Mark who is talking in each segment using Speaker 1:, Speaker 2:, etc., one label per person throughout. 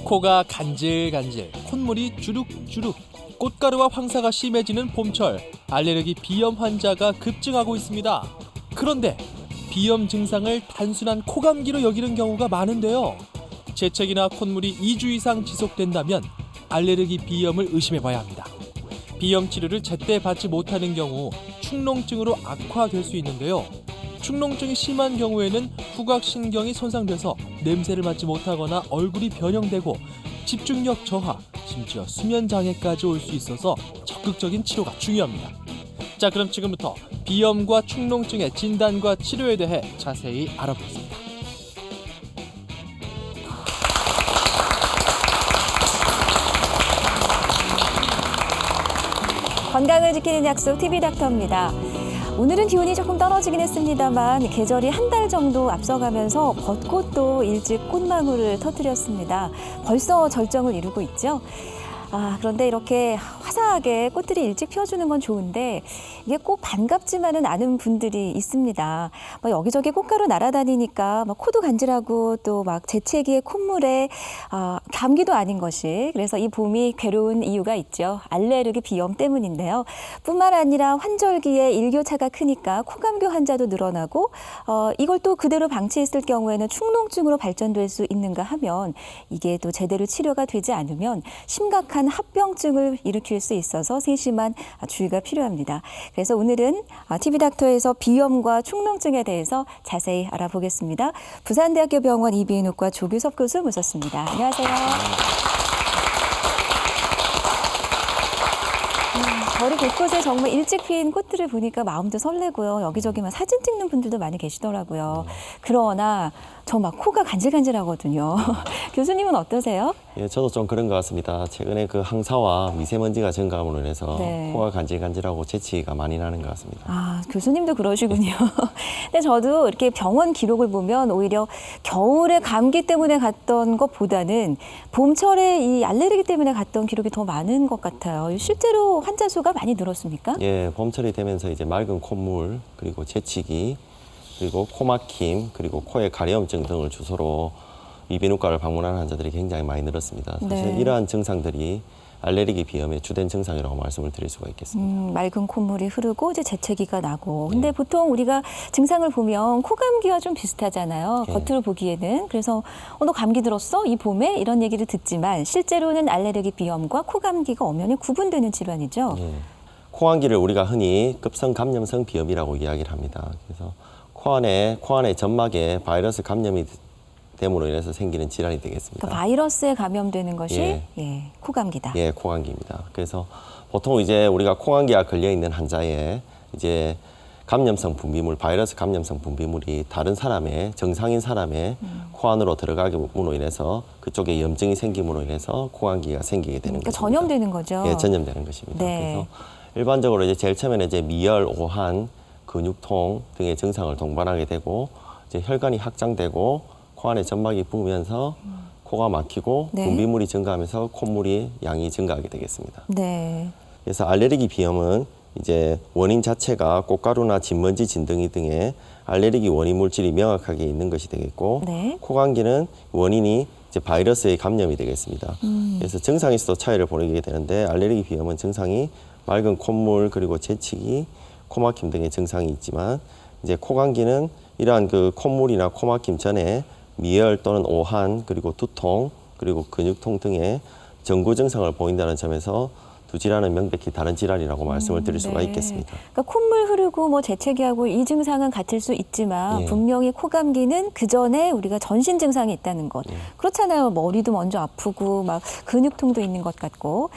Speaker 1: 코가 간질간질, 콧물이 주룩주룩, 꽃가루와 황사가 심해지는 봄철, 알레르기 비염 환자가 급증하고 있습니다. 그런데 비염 증상을 단순한 코감기로 여기는 경우가 많은데요. 재채기나 콧물이 2주 이상 지속된다면 알레르기 비염을 의심해봐야 합니다. 비염 치료를 제때 받지 못하는 경우 축농증으로 악화될 수 있는데요. 축농증이 심한 경우에는 후각신경이 손상돼서 냄새를 맡지 못하거나 얼굴이 변형되고 집중력 저하, 심지어 수면장애까지 올 수 있어서 적극적인 치료가 중요합니다. 자, 그럼 지금부터 비염과 축농증의 진단과 치료에 대해 자세히 알아보겠습니다.
Speaker 2: 건강을 지키는 약속 TV닥터입니다. 오늘은 기온이 조금 떨어지긴 했습니다만 계절이 한 달 정도 앞서가면서 벚꽃도 일찍 꽃망울을 터뜨렸습니다. 벌써 절정을 이루고 있죠. 그런데 이렇게 화사하게 꽃들이 일찍 피어주는 건 좋은데 이게 꼭 반갑지만은 않은 분들이 있습니다. 여기저기 꽃가루 날아다니니까 코도 간질하고 또 재채기에 콧물에 감기도 아닌 것이, 그래서 이 봄이 괴로운 이유가 있죠. 알레르기 비염 때문인데요. 뿐만 아니라 환절기에 일교차가 크니까 코감기 환자도 늘어나고 이걸 또 그대로 방치했을 경우에는 축농증으로 발전될 수 있는가 하면 이게 또 제대로 치료가 되지 않으면 심각한 합병증을 일으킬 수 있어서 세심한 주의가 필요합니다. 그래서 오늘은 TV닥터에서 비염과 축농증에 대해서 자세히 알아보겠습니다. 부산대학교 병원 이비인후과 조규섭 교수 모셨습니다. 안녕하세요. 거리 곳곳에 정말 일찍 핀 꽃들을 보니까 마음도 설레고요. 여기저기만 사진 찍는 분들도 많이 계시더라고요. 그러나 저 코가 간질간질하거든요. 교수님은 어떠세요?
Speaker 3: 예, 저도 좀 그런 것 같습니다. 최근에 그 황사와 미세먼지가 증가함으로 인해서 코가 간질간질하고 재채기가 많이 나는 것 같습니다.
Speaker 2: 교수님도 그러시군요. 근데 저도 이렇게 병원 기록을 보면 오히려 겨울에 감기 때문에 갔던 것보다는 봄철에 이 알레르기 때문에 갔던 기록이 더 많은 것 같아요. 실제로 환자 수가 많이 늘었습니까?
Speaker 3: 예, 봄철이 되면서 이제 맑은 콧물, 그리고 재채기, 그리고 코막힘, 그리고 코의 가려움증 등을 주소로 이비인후과를 방문하는 환자들이 굉장히 많이 늘었습니다. 사실 이러한 증상들이 알레르기 비염의 주된 증상이라고 말씀을 드릴 수가 있겠습니다.
Speaker 2: 맑은 콧물이 흐르고 이제 재채기가 나고. 근데 보통 우리가 증상을 보면 코감기와 좀 비슷하잖아요. 겉으로 보기에는. 그래서 너 감기 들었어? 이 봄에? 이런 얘기를 듣지만 실제로는 알레르기 비염과 코감기가 엄연히 구분되는 질환이죠.
Speaker 3: 예. 코감기를 우리가 흔히 급성 감염성 비염이라고 이야기를 합니다. 그래서 코 안에 점막에 바이러스 감염이 됨으로 인해서 생기는 질환이 되겠습니다.
Speaker 2: 그러니까 바이러스에 감염되는 것이 코감기다.
Speaker 3: 예, 코감기입니다. 그래서 보통 이제 우리가 코감기가 걸려 있는 환자의 이제 감염성 분비물, 바이러스 감염성 분비물이 다른 사람의 정상인 사람의 코 안으로 들어가므로 인해서 그쪽에 염증이 생김으로 인해서 코감기가 생기게 되는
Speaker 2: 그러니까
Speaker 3: 것입니다. 전염되는
Speaker 2: 거죠.
Speaker 3: 예, 전염되는 것입니다.
Speaker 2: 네.
Speaker 3: 그래서 일반적으로 이제 제일 처음에는 이제 미열, 오한, 근육통 등의 증상을 동반하게 되고 이제 혈관이 확장되고 코 안에 점막이 부으면서 코가 막히고 분비물이 증가하면서 콧물이 양이 증가하게 되겠습니다.
Speaker 2: 네.
Speaker 3: 그래서 알레르기 비염은 이제 원인 자체가 꽃가루나 진먼지, 진드기 등의 알레르기 원인 물질이 명확하게 있는 것이 되겠고 코감기는 원인이 이제 바이러스의 감염이 되겠습니다. 그래서 증상에서도 차이를 보이게 되는데 알레르기 비염은 증상이 맑은 콧물 그리고 재채기, 코막힘 등의 증상이 있지만 이제 코감기는 이러한 그 콧물이나 코막힘 전에 미열 또는 오한 그리고 두통 그리고 근육통 등의 전구 증상을 보인다는 점에서 두 질환은 명백히 다른 질환이라고 말씀을 드릴 수가 있겠습니다.
Speaker 2: 그러니까 콧물 흐르고 재채기하고 이 증상은 같을 수 있지만 분명히 코감기는 그 전에 우리가 전신 증상이 있다는 것. 그렇잖아요. 머리도 먼저 아프고 근육통도 있는 것 같고.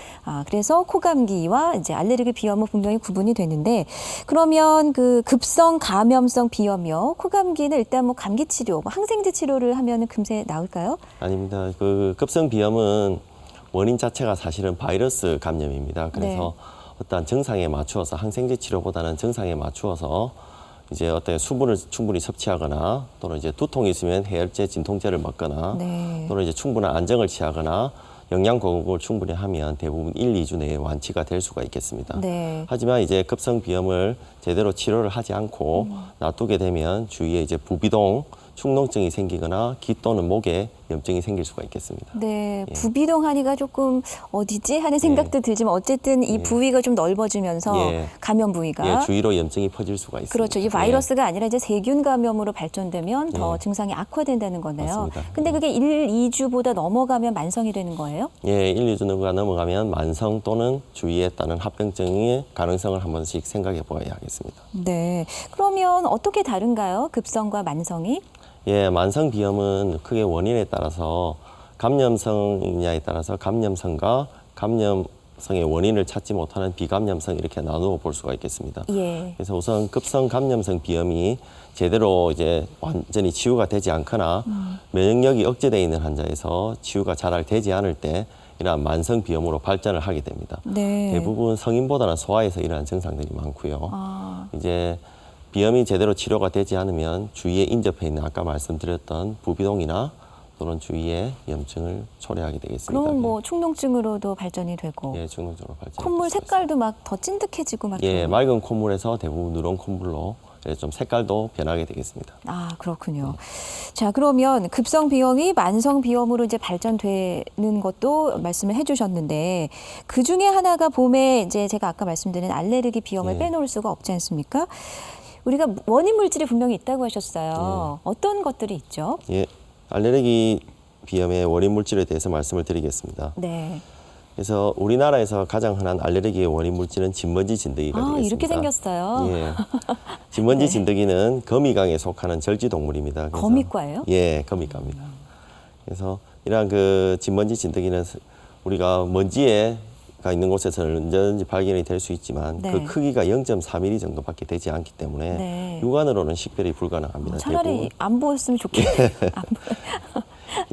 Speaker 2: 그래서 코감기와 이제 알레르기 비염은 분명히 구분이 되는데 그러면 그 급성 감염성 비염이요. 코감기는 일단 감기 치료, 항생제 치료를 하면 금세 나을까요?
Speaker 3: 아닙니다. 그 급성 비염은 원인 자체가 사실은 바이러스 감염입니다. 그래서 어떤 증상에 맞추어서 항생제 치료보다는 증상에 맞추어서 이제 어떤 수분을 충분히 섭취하거나 또는 이제 두통이 있으면 해열제, 진통제를 먹거나 또는 이제 충분한 안정을 취하거나 영양 공급을 충분히 하면 대부분 1, 2주 내에 완치가 될 수가 있겠습니다. 하지만 이제 급성 비염을 제대로 치료를 하지 않고 놔두게 되면 주위에 이제 부비동, 축농증이 생기거나 귀 또는 목에 염증이 생길 수가 있겠습니다.
Speaker 2: 네, 부비동하니가 조금 어디지 하는 생각도 들지만 어쨌든 이 부위가 좀 넓어지면서 감염 부위가
Speaker 3: 주위로 염증이 퍼질 수가 있습니다.
Speaker 2: 그렇죠. 이 바이러스가 아니라 이제 세균 감염으로 발전되면 더 증상이 악화된다는 거네요.
Speaker 3: 맞습니다.
Speaker 2: 근데 그게 1, 2주보다 넘어가면 만성이 되는 거예요?
Speaker 3: 예, 1, 2주가 넘어가면 만성 또는 주위에 따른 합병증의 가능성을 한 번씩 생각해 보아야 하겠습니다.
Speaker 2: 네. 그러면 어떻게 다른가요? 급성과 만성이?
Speaker 3: 예, 만성 비염은 크게 원인에 따라서 감염성이냐에 따라서 감염성과 감염성의 원인을 찾지 못하는 비감염성 이렇게 나누어 볼 수가 있겠습니다.
Speaker 2: 예.
Speaker 3: 그래서 우선 급성 감염성 비염이 제대로 이제 완전히 치유가 되지 않거나 면역력이 억제되어 있는 환자에서 치유가 잘 되지 않을 때 이러한 만성 비염으로 발전을 하게 됩니다.
Speaker 2: 네.
Speaker 3: 대부분 성인보다는 소아에서 일어나는 증상들이 많고요. 이제 비염이 제대로 치료가 되지 않으면 주위에 인접해 있는 아까 말씀드렸던 부비동이나 또는 주위에 염증을 초래하게 되겠습니다.
Speaker 2: 그럼 뭐 축농증으로도 발전이 되고
Speaker 3: 예, 축농증으로 발전.
Speaker 2: 콧물 색깔도 막 더 찐득해지고 막
Speaker 3: 예, 맑은 콧물에서 대부분 누런 콧물로 좀 색깔도 변하게 되겠습니다.
Speaker 2: 아, 그렇군요. 자, 그러면 급성 비염이 만성 비염으로 이제 발전되는 것도 말씀을 해주셨는데 그 중에 하나가 봄에 이제 제가 아까 말씀드린 알레르기 비염을 빼놓을 수가 없지 않습니까? 우리가 원인 물질이 분명히 있다고 하셨어요. 어떤 것들이 있죠?
Speaker 3: 예, 알레르기 비염의 원인 물질에 대해서 말씀을 드리겠습니다.
Speaker 2: 네.
Speaker 3: 그래서 우리나라에서 가장 흔한 알레르기의 원인 물질은 진먼지 진드기가 되겠습니다.
Speaker 2: 이렇게 생겼어요.
Speaker 3: 예. 진먼지 진드기는 거미강에 속하는 절지동물입니다. 그래서
Speaker 2: 거미과예요?
Speaker 3: 예, 거미과입니다. 그래서 이러한 그 진먼지 진드기는 우리가 먼지가 있는 곳에서 언제든지 발견이 될 수 있지만 그 크기가 0.4mm 정도밖에 되지 않기 때문에 육안으로는 식별이 불가능합니다.
Speaker 2: 차라리
Speaker 3: 대부분.
Speaker 2: 안 보였으면 좋겠네요.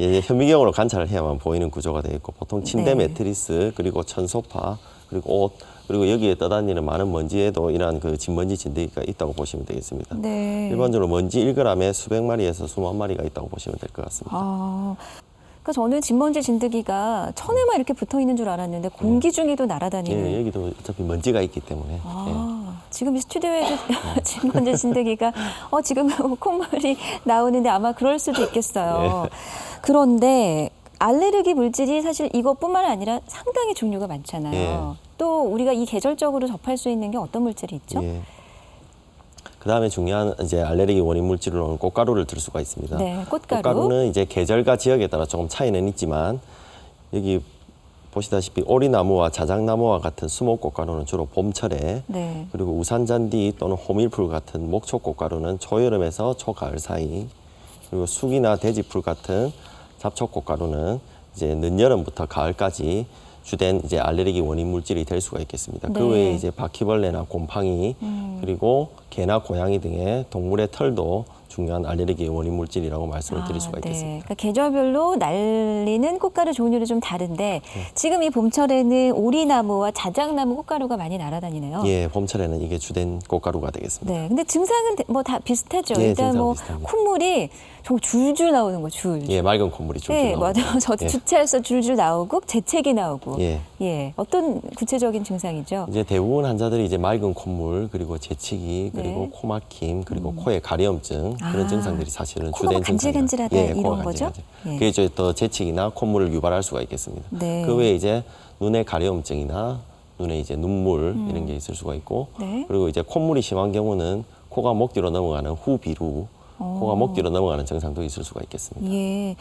Speaker 3: 예, 현미경으로 관찰을 해야만 보이는 구조가 되어 있고 보통 침대 매트리스 그리고 천소파 그리고 옷 그리고 여기에 떠다니는 많은 먼지에도 이러한 그 진먼지 진드기가 있다고 보시면 되겠습니다.
Speaker 2: 네.
Speaker 3: 일반적으로 먼지 1g에 수백 마리에서 수만 마리가 있다고 보시면 될 것 같습니다.
Speaker 2: 그러니까 저는 진먼지 진드기가 천에만 이렇게 붙어 있는 줄 알았는데 공기 중에도 날아다니는.
Speaker 3: 예, 여기도 어차피 먼지가 있기 때문에.
Speaker 2: 지금 이 스튜디오에도 진먼지 진드기가 지금 콧물이 나오는데 아마 그럴 수도 있겠어요. 그런데 알레르기 물질이 사실 이것뿐만 아니라 상당히 종류가 많잖아요. 또 우리가 이 계절적으로 접할 수 있는 게 어떤 물질이 있죠?
Speaker 3: 그 다음에 중요한 이제 알레르기 원인 물질로는 꽃가루를 들 수가 있습니다.
Speaker 2: 네, 꽃가루.
Speaker 3: 꽃가루는 이제 계절과 지역에 따라 조금 차이는 있지만 여기 보시다시피 오리나무와 자작나무와 같은 수목꽃가루는 주로 봄철에 그리고 우산잔디 또는 호밀풀 같은 목초꽃가루는 초여름에서 초가을 사이 그리고 쑥이나 돼지풀 같은 잡초꽃가루는 이제 늦여름부터 가을까지 주된 이제 알레르기 원인 물질이 될 수가 있겠습니다. 그 외에 이제 바퀴벌레나 곰팡이 그리고 개나 고양이 등의 동물의 털도 중요한 알레르기의 원인 물질이라고 말씀을 드릴 수가 있겠습니다.
Speaker 2: 그러니까 계절별로 날리는 꽃가루 종류는 좀 다른데 지금 이 봄철에는 오리나무와 자작나무 꽃가루가 많이 날아다니네요.
Speaker 3: 예, 봄철에는 이게 주된 꽃가루가 되겠습니다.
Speaker 2: 네, 근데 증상은 뭐 다 비슷하죠.
Speaker 3: 예,
Speaker 2: 일단 뭐
Speaker 3: 비슷합니다.
Speaker 2: 콧물이 정말 줄줄 나오는 거, 줄.
Speaker 3: 예, 맑은 콧물이 줄줄
Speaker 2: 네,
Speaker 3: 나옵니다.
Speaker 2: 맞아요. 저도 주체해서 줄줄 나오고 재채기 나오고.
Speaker 3: 예.
Speaker 2: 어떤 구체적인 증상이죠?
Speaker 3: 이제 대부분 환자들이 이제 맑은 콧물 그리고 재채기 그리고 코막힘 그리고 코에 가려움증 그런 증상들이 사실은 주된 증상이에요.
Speaker 2: 간질간질하다 이런 거죠?
Speaker 3: 그게 이제 더 재채기나 콧물을 유발할 수가 있겠습니다. 그 외에 이제 눈에 가려움증이나 눈에 이제 눈물 이런 게 있을 수가 있고 그리고 이제 콧물이 심한 경우는 코가 목 뒤로 넘어가는 후비루 코가 목 뒤로 넘어가는 증상도 있을 수가 있겠습니다.
Speaker 2: 예.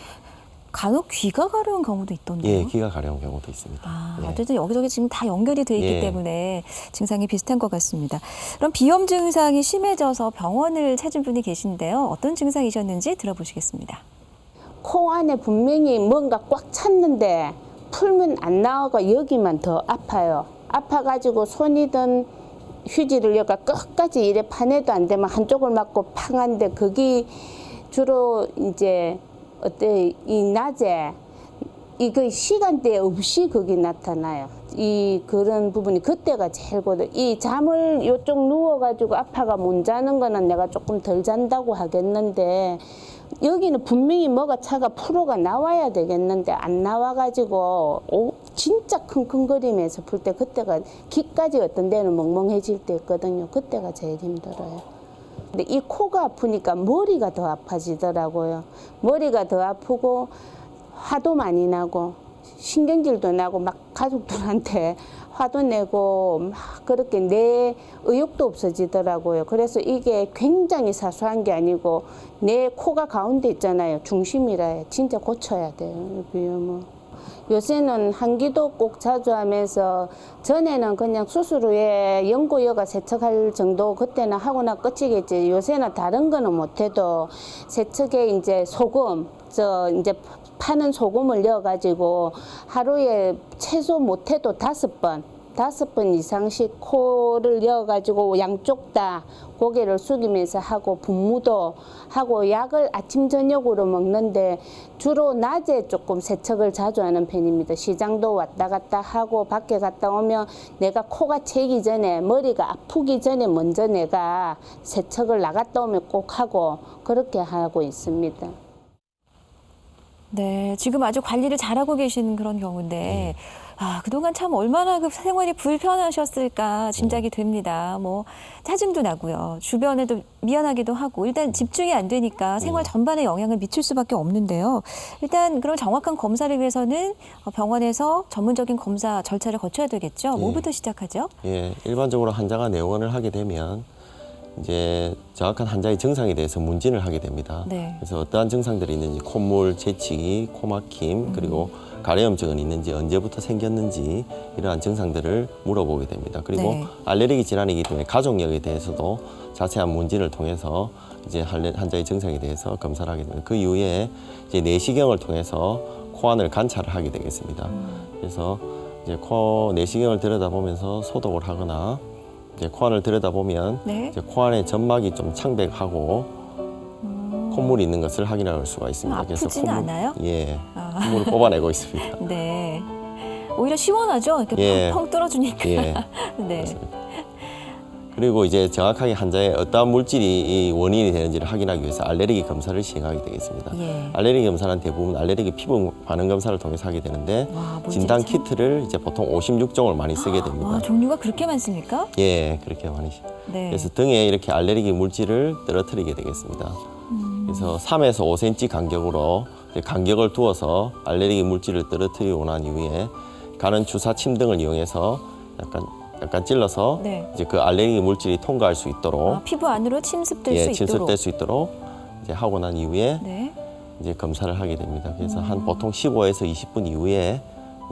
Speaker 2: 간혹 귀가 가려운 경우도 있던데요.
Speaker 3: 예, 귀가 가려운 경우도 있습니다.
Speaker 2: 어쨌든 여기저기 지금 다 연결이 돼 있기 때문에 증상이 비슷한 것 같습니다. 그럼 비염 증상이 심해져서 병원을 찾은 분이 계신데요. 어떤 증상이셨는지 들어보시겠습니다.
Speaker 4: 코 안에 분명히 뭔가 꽉 찼는데 풀면 안 나오고 여기만 더 아파요. 아파가지고 손이든 휴지를 여기가 끝까지 이래 파내도 안 되면 한쪽을 맞고 팡한데 거기 주로 이제 이 낮에 이거 시간대 없이 거기 나타나요. 그런 부분이 그때가 제일 고들. 이 잠을 요쪽 누워가지고 아파가 못 자는 거는 내가 조금 덜 잔다고 하겠는데 여기는 분명히 뭐가 차가 프로가 나와야 되겠는데 안 나와가지고 진짜 킁킁거리면서 풀 때 그때가 귀까지 어떤 데는 멍멍해질 때 있거든요. 그때가 제일 힘들어요. 근데 이 코가 아프니까 머리가 더 아파지더라고요. 머리가 더 아프고 화도 많이 나고 신경질도 나고 막 가족들한테 화도 내고 막 그렇게 내 의욕도 없어지더라고요. 그래서 이게 굉장히 사소한 게 아니고 내 코가 가운데 있잖아요. 중심이라 진짜 고쳐야 돼요. 비염은. 요새는 한기도 꼭 자주 하면서 전에는 그냥 수술 후에 연고여가 세척할 정도 그때는 하고나 끝이겠지. 요새는 다른 거는 못해도 세척에 이제 소금 이제 파는 소금을 넣어가지고 하루에 최소 못해도 5번 이상씩 코를 넣어가지고 양쪽 다 고개를 숙이면서 하고 분무도 하고 약을 아침 저녁으로 먹는데 주로 낮에 조금 세척을 자주 하는 편입니다. 시장도 왔다 갔다 하고 밖에 갔다 오면 내가 코가 채기 전에 머리가 아프기 전에 먼저 내가 세척을 나갔다 오면 꼭 하고 그렇게 하고 있습니다.
Speaker 2: 네, 지금 아주 관리를 잘하고 계신 그런 경우인데 그동안 참 얼마나 그 생활이 불편하셨을까 짐작이 됩니다. 뭐 짜증도 나고요. 주변에도 미안하기도 하고 일단 집중이 안 되니까 생활 전반에 영향을 미칠 수밖에 없는데요. 일단 그런 정확한 검사를 위해서는 병원에서 전문적인 검사 절차를 거쳐야 되겠죠. 뭐부터 시작하죠?
Speaker 3: 예, 일반적으로 환자가 내원을 하게 되면 이제 정확한 환자의 증상에 대해서 문진을 하게 됩니다.
Speaker 2: 네.
Speaker 3: 그래서 어떠한 증상들이 있는지 콧물, 재치기, 코막힘, 그리고 가래염증은 있는지 언제부터 생겼는지 이러한 증상들을 물어보게 됩니다. 그리고
Speaker 2: 네.
Speaker 3: 알레르기 질환이기 때문에 가족력에 대해서도 자세한 문진을 통해서 이제 환자의 증상에 대해서 검사를 하게 됩니다. 그 이후에 이제 내시경을 통해서 코안을 관찰을 하게 되겠습니다. 그래서 이제 내시경을 들여다보면서 소독을 하거나 이제 코안을 들여다보면
Speaker 2: 네.
Speaker 3: 이제 코안의 점막이 좀 창백하고 콧물이 있는 것을 확인할 수가 있습니다.
Speaker 2: 아프지는 않아요?
Speaker 3: 예, 콧물을 뽑아내고 있습니다.
Speaker 2: 네. 오히려 시원하죠? 이렇게
Speaker 3: 예.
Speaker 2: 펑펑 떨어주니까.
Speaker 3: 예.
Speaker 2: 네.
Speaker 3: 그리고 이제 정확하게 환자의 어떠한 물질이 원인이 되는지를 확인하기 위해서 알레르기 검사를 시행하게 되겠습니다.
Speaker 2: 예.
Speaker 3: 알레르기 검사는 대부분 알레르기 피부 반응 검사를 통해서 하게 되는데
Speaker 2: 와,
Speaker 3: 진단
Speaker 2: 참.
Speaker 3: 키트를 이제 보통 56종을 많이 쓰게 됩니다.
Speaker 2: 와, 종류가 그렇게 많습니까?
Speaker 3: 예, 그렇게 많이.
Speaker 2: 네.
Speaker 3: 그래서 등에 이렇게 알레르기 물질을 떨어뜨리게 되겠습니다. 그래서 3에서 5cm 간격으로 이제 간격을 두어서 알레르기 물질을 떨어뜨리고 난 이후에 가는 주사침 등을 이용해서 약간 찔러서
Speaker 2: 네.
Speaker 3: 이제 그 알레르기 물질이 통과할 수 있도록
Speaker 2: 피부 안으로 침습될 수 있도록.
Speaker 3: 침습될 수 있도록 이제 하고 난 이후에
Speaker 2: 네.
Speaker 3: 이제 검사를 하게 됩니다. 그래서 한 보통 15에서 20분 이후에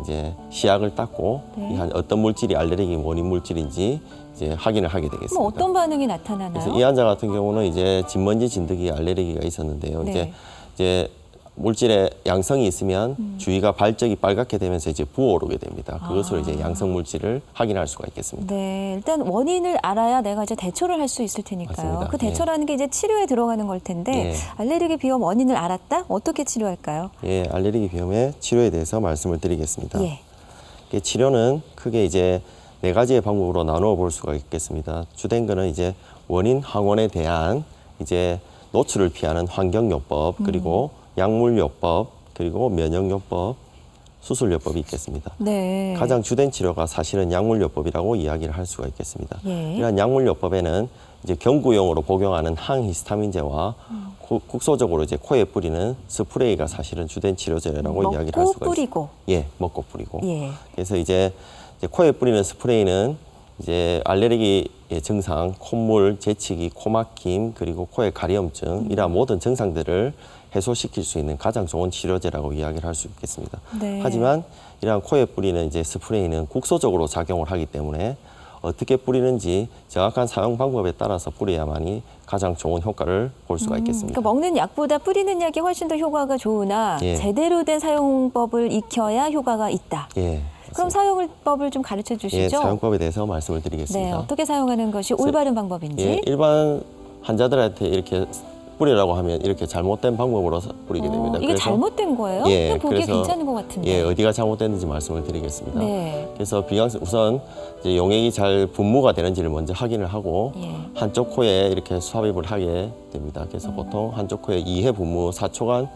Speaker 3: 이제 시약을 닦고
Speaker 2: 네.
Speaker 3: 이 어떤 물질이 알레르기 원인 물질인지 이제 확인을 하게 되겠습니다.
Speaker 2: 그럼 어떤 반응이 나타나나요?
Speaker 3: 그래서 이 환자 같은 경우는 이제 진먼지 진드기 알레르기가 있었는데요.
Speaker 2: 네.
Speaker 3: 이제 물질의 양성이 있으면 주위가 발적이 빨갛게 되면서 이제 부어오르게 됩니다. 그것으로 이제 양성 물질을 확인할 수가 있겠습니다.
Speaker 2: 네, 일단 원인을 알아야 내가 이제 대처를 할 수 있을 테니까요.
Speaker 3: 맞습니다.
Speaker 2: 그 대처라는 게 이제 치료에 들어가는 걸 텐데
Speaker 3: 예.
Speaker 2: 알레르기 비염 원인을 알았다? 어떻게 치료할까요?
Speaker 3: 예, 알레르기 비염의 치료에 대해서 말씀을 드리겠습니다.
Speaker 2: 예.
Speaker 3: 치료는 크게 이제 4가지의 방법으로 나누어 볼 수가 있겠습니다. 주된 거는 이제 원인 항원에 대한 이제 노출을 피하는 환경요법, 그리고 약물요법, 그리고 면역요법, 수술요법이 있겠습니다.
Speaker 2: 네.
Speaker 3: 가장 주된 치료가 사실은 약물요법이라고 이야기를 할 수가 있겠습니다.
Speaker 2: 예.
Speaker 3: 이러한 약물요법에는 이제 경구용으로 복용하는 항히스타민제와 국소적으로 이제 코에 뿌리는 스프레이가 사실은 주된 치료제라고 이야기를 할 수가
Speaker 2: 뿌리고.
Speaker 3: 있습니다. 예, 먹고 뿌리고.
Speaker 2: 예.
Speaker 3: 그래서 이제 코에 뿌리는 스프레이는 이제 알레르기의 증상, 콧물, 재치기, 코막힘, 그리고 코의 가려움증 이러한 모든 증상들을 해소시킬 수 있는 가장 좋은 치료제라고 이야기를 할 수 있겠습니다.
Speaker 2: 네.
Speaker 3: 하지만 이러한 코에 뿌리는 이제 스프레이는 국소적으로 작용을 하기 때문에 어떻게 뿌리는지 정확한 사용 방법에 따라서 뿌려야만이 가장 좋은 효과를 볼 수가 있겠습니다.
Speaker 2: 그러니까 먹는 약보다 뿌리는 약이 훨씬 더 효과가 좋으나
Speaker 3: 예.
Speaker 2: 제대로 된 사용법을 익혀야 효과가 있다.
Speaker 3: 예.
Speaker 2: 그럼 사용법을 좀 가르쳐 주시죠.
Speaker 3: 예, 사용법에 대해서 말씀을 드리겠습니다.
Speaker 2: 네, 어떻게 사용하는 것이 올바른 방법인지.
Speaker 3: 예, 일반 환자들한테 이렇게 뿌리라고 하면 이렇게 잘못된 방법으로 뿌리게 됩니다.
Speaker 2: 이게 잘못된 거예요?
Speaker 3: 예,
Speaker 2: 그냥 보기에
Speaker 3: 그래서,
Speaker 2: 괜찮은 것 같은데.
Speaker 3: 예, 어디가 잘못됐는지 말씀을 드리겠습니다.
Speaker 2: 네.
Speaker 3: 그래서 우선 이제 용액이 잘 분무가 되는지를 먼저 확인을 하고
Speaker 2: 예.
Speaker 3: 한쪽 코에 이렇게 삽입을 하게 됩니다. 그래서 보통 한쪽 코에 2회 분무 4초간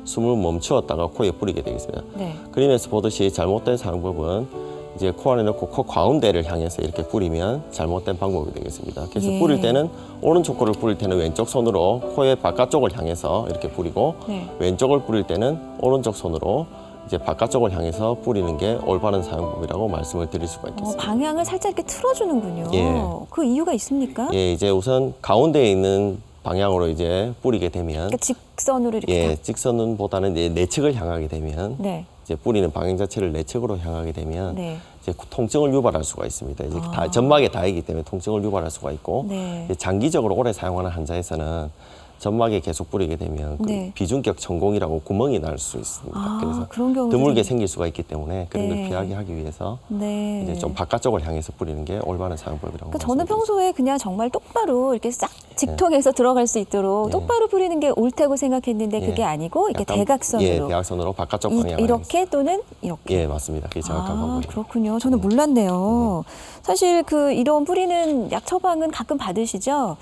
Speaker 3: 숨을 멈추었다가 코에 뿌리게 되겠습니다.
Speaker 2: 네.
Speaker 3: 그림에서 보듯이 잘못된 사용법은 이제 코 안에 넣고 코 가운데를 향해서 이렇게 뿌리면 잘못된 방법이 되겠습니다. 그래서
Speaker 2: 예.
Speaker 3: 뿌릴 때는 오른쪽 코를 뿌릴 때는 왼쪽 손으로 코의 바깥쪽을 향해서 이렇게 뿌리고
Speaker 2: 네.
Speaker 3: 왼쪽을 뿌릴 때는 오른쪽 손으로 이제 바깥쪽을 향해서 뿌리는 게 올바른 사용법이라고 말씀을 드릴 수가 있겠습니다.
Speaker 2: 방향을 살짝 이렇게 틀어주는군요.
Speaker 3: 예.
Speaker 2: 그 이유가 있습니까?
Speaker 3: 예, 이제 우선 가운데에 있는 방향으로 이제 뿌리게 되면
Speaker 2: 그러니까 직선으로 이렇게.
Speaker 3: 예, 직선보다는 이제 내측을 향하게 되면
Speaker 2: 네.
Speaker 3: 이제 뿌리는 방향 자체를 내측으로 향하게 되면
Speaker 2: 네.
Speaker 3: 이제 통증을 유발할 수가 있습니다. 이제
Speaker 2: 아.
Speaker 3: 점막에 닿이기 때문에 통증을 유발할 수가 있고
Speaker 2: 네.
Speaker 3: 이제 장기적으로 오래 사용하는 환자에서는 점막에 계속 뿌리게 되면 그
Speaker 2: 네.
Speaker 3: 비중격 천공이라고 구멍이 날 수 있습니다.
Speaker 2: 아,
Speaker 3: 그래서
Speaker 2: 그런 경우들이-
Speaker 3: 드물게 생길 수가 있기 때문에 그런
Speaker 2: 네.
Speaker 3: 걸 피하게 하기 위해서
Speaker 2: 네.
Speaker 3: 이제 좀 바깥쪽을 향해서 뿌리는 게 올바른 사용법이라고
Speaker 2: 그러니까 저는
Speaker 3: 말씀드리겠습니다.
Speaker 2: 평소에 그냥 정말 똑바로 이렇게 싹 직통해서 들어갈 수 있도록
Speaker 3: 예.
Speaker 2: 똑바로 뿌리는 게 옳다고 생각했는데
Speaker 3: 예.
Speaker 2: 그게 아니고 이렇게
Speaker 3: 약간,
Speaker 2: 대각선으로.
Speaker 3: 예, 대각선으로 바깥쪽 방향을
Speaker 2: 이렇게 또는 이렇게.
Speaker 3: 예, 맞습니다. 그게 정확한
Speaker 2: 아,
Speaker 3: 방법입니다.
Speaker 2: 그렇군요. 저는 몰랐네요. 사실 이런 뿌리는 약 처방은 가끔 받으시죠?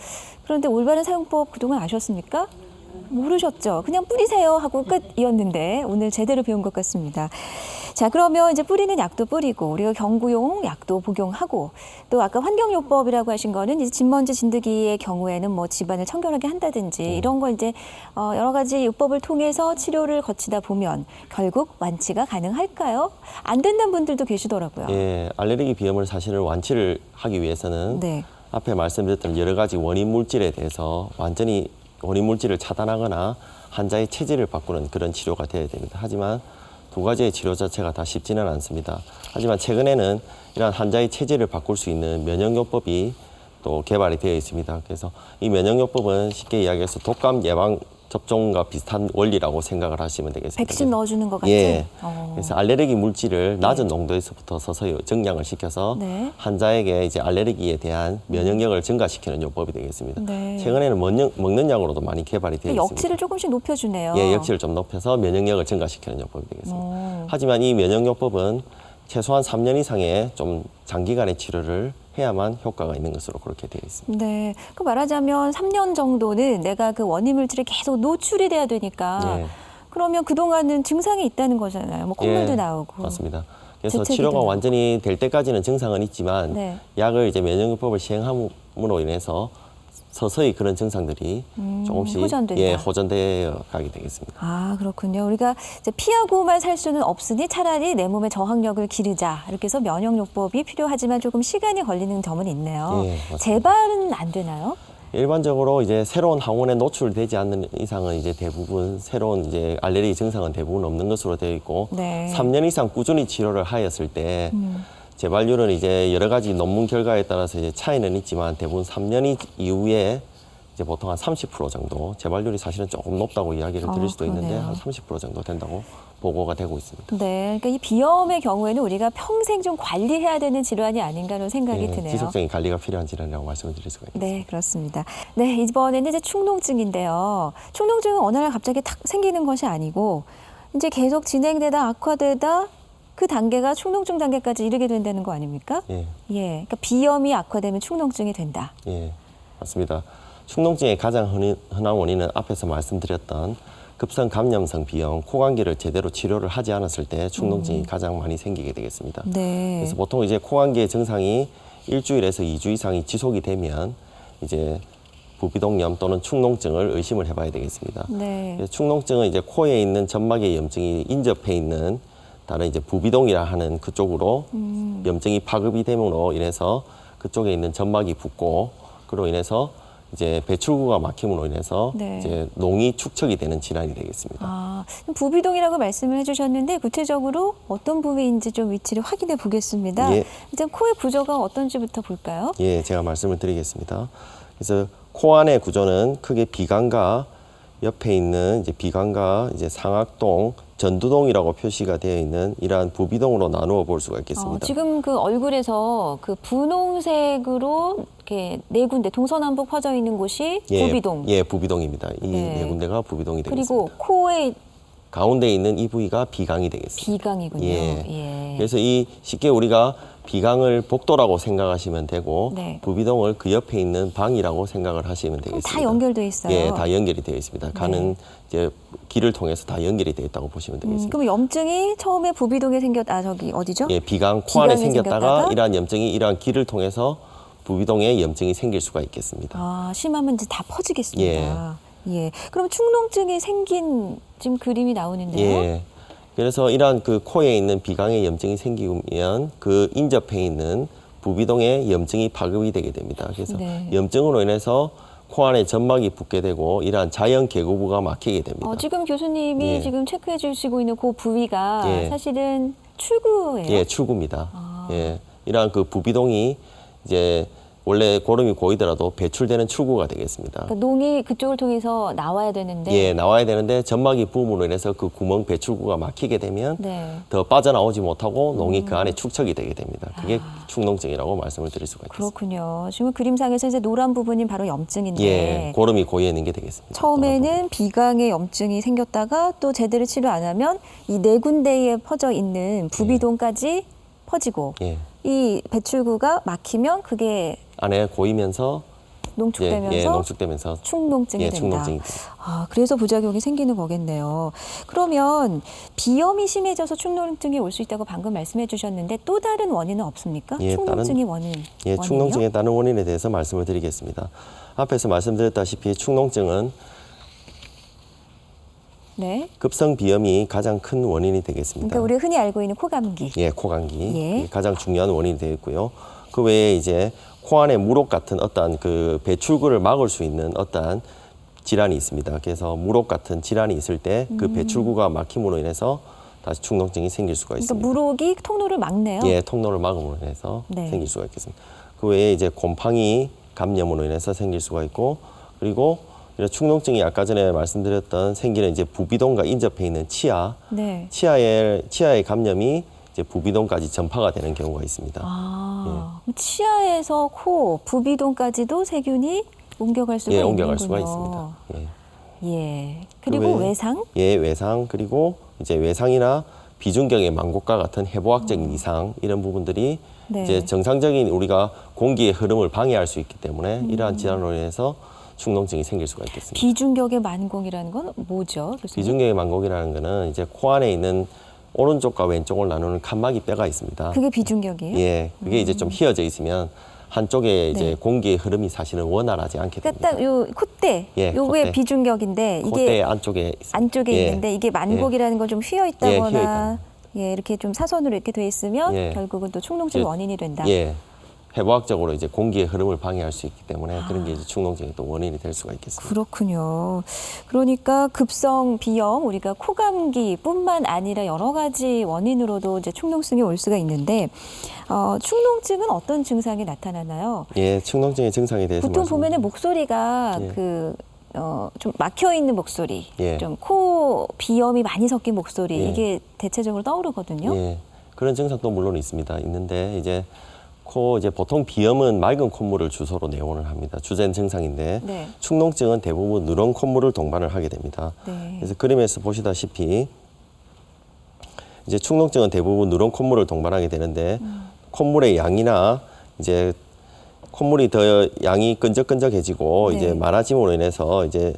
Speaker 2: 그런데 올바른 사용법 그동안 아셨습니까? 모르셨죠? 그냥 뿌리세요 하고 끝이었는데 오늘 제대로 배운 것 같습니다. 자, 그러면 이제 뿌리는 약도 뿌리고 우리가 경구용 약도 복용하고 또 아까 환경요법이라고 하신 거는 이제 진먼지 진드기의 경우에는 뭐 집안을 청결하게 한다든지 이런 거 이제 여러 가지 요법을 통해서 치료를 거치다 보면 결국 완치가 가능할까요? 안 된다는 분들도 계시더라고요.
Speaker 3: 예, 알레르기 비염을 사실은 완치를 하기 위해서는
Speaker 2: 네.
Speaker 3: 앞에 말씀드렸던 여러 가지 원인 물질에 대해서 완전히 원인 물질을 차단하거나 환자의 체질을 바꾸는 그런 치료가 되어야 됩니다. 하지만 두 가지의 치료 자체가 다 쉽지는 않습니다. 하지만 최근에는 이러한 환자의 체질을 바꿀 수 있는 면역요법이 또 개발이 되어 있습니다. 그래서 이 면역요법은 쉽게 이야기해서 독감 예방 접종과 비슷한 원리라고 생각을 하시면 되겠습니다.
Speaker 2: 백신 넣어주는 것 같은.
Speaker 3: 예.
Speaker 2: 어.
Speaker 3: 그래서 알레르기 물질을 낮은 농도에서부터 서서히 증량을 시켜서
Speaker 2: 네.
Speaker 3: 환자에게 이제 알레르기에 대한 면역력을 증가시키는 요법이 되겠습니다.
Speaker 2: 네.
Speaker 3: 최근에는 먹는 약으로도 많이 개발이 되어 있습니다.
Speaker 2: 역치를 조금씩 높여주네요.
Speaker 3: 예, 역치를 좀 높여서 면역력을 증가시키는 요법이 되겠습니다.
Speaker 2: 오.
Speaker 3: 하지만 이 면역요법은 최소한 3년 이상의 좀 장기간의 치료를 해야만 효과가 있는 것으로 그렇게 되어 있습니다.
Speaker 2: 네. 그 말하자면 3년 정도는 내가 그 원인 물질에 계속 노출이 돼야 되니까
Speaker 3: 예.
Speaker 2: 그러면 그동안은 증상이 있다는 거잖아요. 뭐 콧물도
Speaker 3: 예,
Speaker 2: 나오고.
Speaker 3: 맞습니다. 그래서
Speaker 2: 재채기도
Speaker 3: 치료가
Speaker 2: 나고.
Speaker 3: 완전히 될 때까지는 증상은 있지만
Speaker 2: 네.
Speaker 3: 약을 이제 면역요법을 시행함으로 인해서 서서히 그런 증상들이 조금씩
Speaker 2: 호전된다.
Speaker 3: 예, 호전되어 가게 되겠습니다.
Speaker 2: 아, 그렇군요. 우리가 이제 피하고만 살 수는 없으니 차라리 내 몸의 저항력을 기르자. 이렇게 해서 면역요법이 필요하지만 조금 시간이 걸리는 점은 있네요.
Speaker 3: 예, 맞습니다.
Speaker 2: 재발은 안 되나요?
Speaker 3: 일반적으로 이제 새로운 항원에 노출되지 않는 이상은 이제 대부분 새로운 이제 알레르기 증상은 대부분 없는 것으로 되어 있고
Speaker 2: 네.
Speaker 3: 3년 이상 꾸준히 치료를 하였을 때 재발률은 이제 여러 가지 논문 결과에 따라서 이제 차이는 있지만 대부분 3년 이후에 이제 보통 한 30% 정도 재발률이 사실은 조금 높다고 이야기를 드릴 수도 있는데
Speaker 2: 그러네요.
Speaker 3: 한 30% 정도 된다고 보고가 되고 있습니다.
Speaker 2: 네. 그러니까 이 비염의 경우에는 우리가 평생 좀 관리해야 되는 질환이 아닌가 하는 생각이
Speaker 3: 예,
Speaker 2: 드네요.
Speaker 3: 지속적인 관리가 필요한 질환이라고 말씀을 드릴 수가 있습니다.
Speaker 2: 네, 그렇습니다. 네, 이번에는 이제 축농증인데요. 축농증은 어느 날 갑자기 탁 생기는 것이 아니고 이제 계속 진행되다 악화되다 그 단계가 축농증 단계까지 이르게 된다는 거 아닙니까?
Speaker 3: 예.
Speaker 2: 예. 그러니까 비염이 악화되면 축농증이 된다.
Speaker 3: 예, 맞습니다. 축농증의 가장 흔한 원인은 앞에서 말씀드렸던 급성 감염성 비염, 코감기를 제대로 치료를 하지 않았을 때 축농증이 가장 많이 생기게 되겠습니다.
Speaker 2: 네.
Speaker 3: 그래서 보통 이제 코감기의 증상이 일주일에서 2주 이상이 지속이 되면 이제 부비동염 또는 축농증을 의심을 해봐야 되겠습니다.
Speaker 2: 네.
Speaker 3: 그래서 축농증은 이제 코에 있는 점막의 염증이 인접해 있는 다른 이제 부비동이라 하는 그쪽으로 염증이 파급이 됨으로 인해서 그쪽에 있는 점막이 붓고 그로 인해서 이제 배출구가 막힘으로 인해서
Speaker 2: 네.
Speaker 3: 이제 농이 축적이 되는 질환이 되겠습니다.
Speaker 2: 아, 부비동이라고 말씀을 해주셨는데 구체적으로 어떤 부위인지 좀 위치를 확인해 보겠습니다.
Speaker 3: 예.
Speaker 2: 이제 코의 구조가 어떤지부터 볼까요?
Speaker 3: 예, 제가 말씀을 드리겠습니다. 그래서 코 안의 구조는 크게 비강과 옆에 있는 이제 비강과 이제 상악동, 전두동이라고 표시가 되어 있는 이러한 부비동으로 나누어 볼 수가 있겠습니다.
Speaker 2: 지금 그 얼굴에서 그 분홍색으로 이렇게 네 군데 동서남북 퍼져 있는 곳이 부비동.
Speaker 3: 예, 부비동입니다. 이
Speaker 2: 네.
Speaker 3: 네 군데가 부비동이 되겠습니다.
Speaker 2: 그리고 코의
Speaker 3: 가운데 있는 이 부위가 비강이 되겠습니다.
Speaker 2: 비강이군요.
Speaker 3: 예.
Speaker 2: 예.
Speaker 3: 그래서 이 쉽게 우리가 비강을 복도라고 생각하시면 되고
Speaker 2: 네.
Speaker 3: 부비동을 그 옆에 있는 방이라고 생각을 하시면 되겠습니다.
Speaker 2: 다 연결돼 있어요.
Speaker 3: 예, 다 연결이 되어 있습니다. 가는 이제 길을 통해서 다 연결이 되어 있다고 보시면 되겠습니다.
Speaker 2: 그럼 염증이 처음에 부비동에 저기 어디죠?
Speaker 3: 예, 비강 코 안에
Speaker 2: 비강에
Speaker 3: 생겼다가 이러한 염증이 이러한 길을 통해서 부비동에 염증이 생길 수가 있겠습니다.
Speaker 2: 아, 심하면 이제 다 퍼지겠습니다. 예. 그럼 축농증이 생긴 지금 그림이 나오는데요.
Speaker 3: 예. 그래서 이러한 그 코에 있는 비강에 염증이 생기면 그 인접해 있는 부비동에 염증이 파급이 되게 됩니다. 그래서
Speaker 2: 네.
Speaker 3: 염증으로 인해서 코 안에 점막이 붓게 되고 이러한 자연 계고부가 막히게 됩니다.
Speaker 2: 지금 교수님이
Speaker 3: 예.
Speaker 2: 지금 체크해 주시고 있는 그 부위가
Speaker 3: 예.
Speaker 2: 사실은 출구예요.
Speaker 3: 예, 출구입니다. 예, 이러한 그 부비동이 이제 원래 고름이 고이더라도 배출되는 출구가 되겠습니다.
Speaker 2: 그러니까 농이 그쪽을 통해서 나와야 되는데.
Speaker 3: 예, 나와야 되는데 점막이 부음으로 인해서 그 구멍 배출구가 막히게 되면
Speaker 2: 네.
Speaker 3: 더 빠져나오지 못하고 농이 그 안에 축적이 되게 됩니다. 그게 축농증이라고 말씀을 드릴 수가 있습니다.
Speaker 2: 그렇군요. 지금 그림상에서 이제 노란 부분이 바로 염증인데.
Speaker 3: 예, 고름이 고여 있는 게 되겠습니다.
Speaker 2: 처음에는 비강에 염증이 생겼다가 또 제대로 치료 안 하면 이 네 군데에 퍼져 있는 부비동까지 퍼지고
Speaker 3: 예,
Speaker 2: 이 배출구가 막히면 그게
Speaker 3: 안에 고이면서
Speaker 2: 농축되면서
Speaker 3: 예, 농축되면서
Speaker 2: 축농증이
Speaker 3: 예,
Speaker 2: 된다.
Speaker 3: 축농증이
Speaker 2: 아, 그래서 부작용이 생기는 거겠네요. 그러면 비염이 심해져서 축농증이 올 수 있다고 방금 말씀해 주셨는데 또 다른 원인은 없습니까?
Speaker 3: 예,
Speaker 2: 축농증이
Speaker 3: 예, 축농증의 다른 원인에 대해서 말씀을 드리겠습니다. 앞에서 말씀드렸다시피 축농증은
Speaker 2: 네.
Speaker 3: 급성 비염이 가장 큰 원인이 되겠습니다.
Speaker 2: 그러니까 우리가 흔히 알고 있는 코감기.
Speaker 3: 예, 코감기
Speaker 2: 예.
Speaker 3: 가장 중요한 원인이 되어 있고요. 그 외에 이제 코 안에 무록 같은 어떠한 그 배출구를 막을 수 있는 어떠한 질환이 있습니다. 그래서 무록 같은 질환이 있을 때 그 배출구가 막힘으로 인해서 다시 축농증이 생길 수가
Speaker 2: 그러니까
Speaker 3: 있습니다.
Speaker 2: 무록이 통로를 막네요.
Speaker 3: 예, 통로를 막음으로 인해서
Speaker 2: 네.
Speaker 3: 생길 수가 있겠습니다. 그 외에 이제 곰팡이 감염으로 인해서 생길 수가 있고, 그리고 이런 축농증이 아까 전에 말씀드렸던 생기는 이제 부비동과 인접해 있는 치아,
Speaker 2: 네.
Speaker 3: 치아의 감염이 이제 부비동까지 전파가 되는 경우가 있습니다.
Speaker 2: 아, 치아에서 코, 부비동까지도 세균이 옮겨갈 수가
Speaker 3: 예,
Speaker 2: 있는군요.
Speaker 3: 옮겨갈 수가 있습니다. 예.
Speaker 2: 예. 그리고
Speaker 3: 그 외에
Speaker 2: 외상?
Speaker 3: 예, 외상, 그리고 이제 외상이나 비중격의 망곡과 같은 해부학적인 이상 이런 부분들이
Speaker 2: 네.
Speaker 3: 이제 정상적인 우리가 공기의 흐름을 방해할 수 있기 때문에 이러한 질환으로 인해서 축농증이 생길 수가 있겠습니다.
Speaker 2: 비중격의 만공이라는 건 뭐죠? 교수님?
Speaker 3: 비중격의 망곡이라는 것은 이제 코 안에 있는 오른쪽과 왼쪽을 나누는 칸막이 뼈가 있습니다.
Speaker 2: 그게 비중격이에요?
Speaker 3: 예, 그게 이제 좀 휘어져 있으면 한쪽에 이제
Speaker 2: 네.
Speaker 3: 공기의 흐름이 사실은 원활하지 않게 됩니다.
Speaker 2: 그러니까 딱 요 콧대,
Speaker 3: 예,
Speaker 2: 요게
Speaker 3: 콧대.
Speaker 2: 비중격인데
Speaker 3: 콧대
Speaker 2: 이게
Speaker 3: 안쪽에 있습니다.
Speaker 2: 안쪽에
Speaker 3: 예.
Speaker 2: 있는데 이게 만곡이라는 건 좀 휘어 있다거나
Speaker 3: 휘어 있다.
Speaker 2: 예, 이렇게 좀 사선으로 이렇게 돼 있으면
Speaker 3: 예.
Speaker 2: 결국은 또 축농증의
Speaker 3: 예.
Speaker 2: 원인이 된다.
Speaker 3: 예, 해부학적으로 이제 공기의 흐름을 방해할 수 있기 때문에 그런 게 이제 축농증의 또 원인이 될 수가 있겠습니다.
Speaker 2: 그렇군요. 그러니까 급성 비염, 우리가 코감기뿐만 아니라 여러 가지 원인으로도 이제 축농증이 올 수가 있는데 축농증은 어떤 증상이 나타나나요?
Speaker 3: 예, 축농증의 증상에 대해서
Speaker 2: 보통
Speaker 3: 말씀-
Speaker 2: 보면은 목소리가
Speaker 3: 예.
Speaker 2: 좀 막혀 있는 목소리,
Speaker 3: 예.
Speaker 2: 좀 코 비염이 많이 섞인 목소리
Speaker 3: 예.
Speaker 2: 이게 대체적으로 떠오르거든요.
Speaker 3: 예, 그런 증상도 물론 있는데 이제 이제 보통 비염은 맑은 콧물을 주소로 내원을 합니다. 주된 증상인데
Speaker 2: 네.
Speaker 3: 축농증은 대부분 누런 콧물을 동반을 하게 됩니다.
Speaker 2: 네.
Speaker 3: 그래서 그림에서 보시다시피 이제 축농증은 대부분 누런 콧물을 동반하게 되는데 콧물의 양이나 이제 콧물이 더 양이 끈적끈적해지고
Speaker 2: 네.
Speaker 3: 이제 많아짐으로 인해서 이제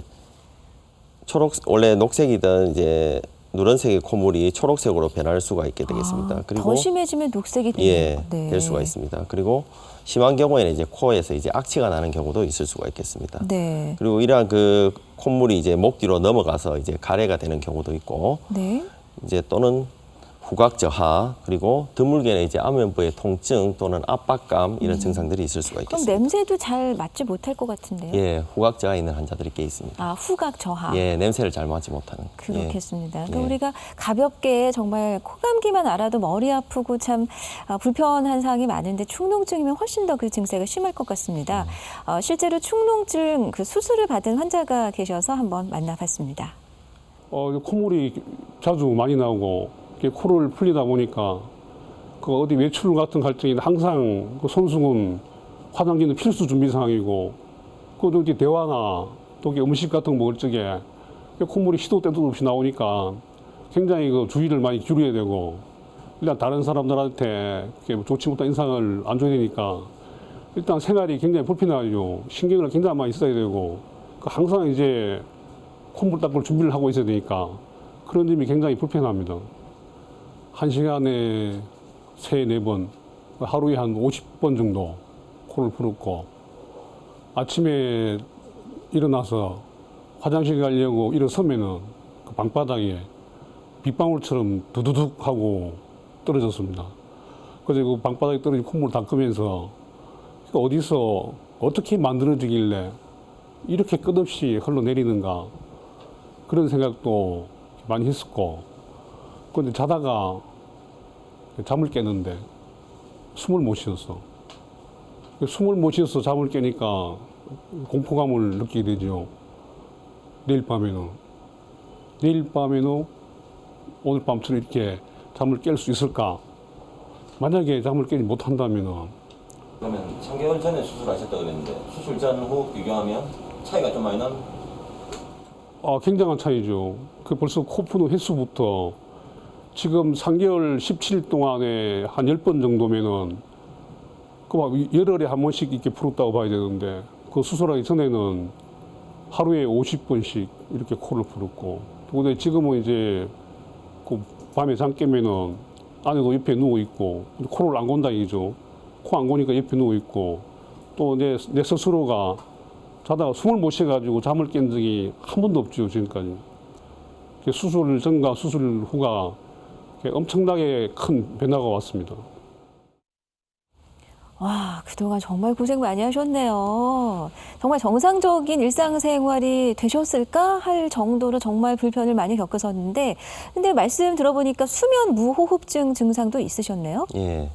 Speaker 3: 원래 녹색이던 이제 누런색의 콧물이 초록색으로 변할 수가 있게 되겠습니다.
Speaker 2: 더 심해지면 녹색이 되네요.
Speaker 3: 예,
Speaker 2: 네.
Speaker 3: 될 수가 있습니다. 그리고 심한 경우에는 이제 코에서 이제 악취가 나는 경우도 있을 수가 있겠습니다.
Speaker 2: 네.
Speaker 3: 그리고 이러한 그 콧물이 이제 목 뒤로 넘어가서 이제 가래가 되는 경우도 있고,
Speaker 2: 네.
Speaker 3: 이제 또는 후각 저하, 그리고 드물게는 이제 안면부의 통증 또는 압박감 이런 증상들이 있을 수가
Speaker 2: 그럼
Speaker 3: 있겠습니다.
Speaker 2: 냄새도 잘 맡지 못할 것 같은데요.
Speaker 3: 예, 후각 저하 있는 환자들이 꽤 있습니다.
Speaker 2: 아, 후각 저하.
Speaker 3: 예, 냄새를 잘 맡지 못하는.
Speaker 2: 그렇겠습니다.
Speaker 3: 예.
Speaker 2: 또
Speaker 3: 예.
Speaker 2: 우리가 가볍게 정말 코감기만 알아도 머리 아프고 참 불편한 사항이 많은데 축농증이면 훨씬 더 그 증세가 심할 것 같습니다. 실제로 축농증 그 수술을 받은 환자가 계셔서 한번 만나봤습니다.
Speaker 5: 콧물이 자주 많이 나오고 이렇게 코를 풀리다 보니까 그 어디 외출 같은 갈등이 항상 그 손수건, 화장지는 필수 준비 사항이고 그 어디 대화나 또 음식 같은 거 먹을 적에 콧물이 시도 때도 없이 나오니까 굉장히 그 주의를 많이 기울여야 되고 일단 다른 사람들한테 이렇게 좋지 못한 인상을 안 줘야 되니까 일단 생활이 굉장히 불편하죠. 신경을 굉장히 많이 써야 되고 항상 이제 콧물 닦을 준비를 하고 있어야 되니까 그런 점이 굉장히 불편합니다. 한 시간에 3, 4번, 하루에 한 50번 정도 코를 풀었고 아침에 일어나서 화장실 가려고 일어서면은 그 방바닥에 빗방울처럼 두두둑 하고 떨어졌습니다. 그래서 그 방바닥에 떨어진 콧물을 닦으면서 어디서 어떻게 만들어지길래 이렇게 끝없이 흘러내리는가 그런 생각도 많이 했었고 그런데 자다가 잠을 깨는데 숨을 못 쉬었어. 숨을 못 쉬어서 잠을 깨니까 공포감을 느끼게 되죠. 내일 밤에는 오늘 밤처럼 이렇게 잠을 깰 수 있을까? 만약에 잠을 깨지 못한다면은
Speaker 3: 그러면 3개월 전에 수술하셨다고 그랬는데 수술 전 후 비교하면 차이가 좀 많이 나는?
Speaker 5: 굉장한 차이죠. 그 벌써 코 푸는 횟수부터 지금 3개월 17일 동안에 한 10번 정도면은 그 막 열흘에 한 번씩 이렇게 풀었다고 봐야 되는데 그 수술하기 전에는 하루에 50번씩 이렇게 코를 풀었고 근데 지금은 이제 그 밤에 잠 깨면은 아내도 옆에 누워 있고 코를 안 곤다 이죠. 코 안 고니까 옆에 누워 있고 또 내 스스로가 자다가 숨을 못 쉬어가지고 잠을 깬 적이 한 번도 없죠 지금까지. 수술 전과 수술 후가 엄청나게 큰 변화가 왔습니다.
Speaker 2: 와, 그동안 정말 고생 많이 하셨네요. 정말 정상적인 일상생활이 되셨을까 할 정도로 정말 불편을 많이 겪으셨는데 근데 말씀 들어보니까 수면 무호흡증 증상도 있으셨네요?
Speaker 3: 예.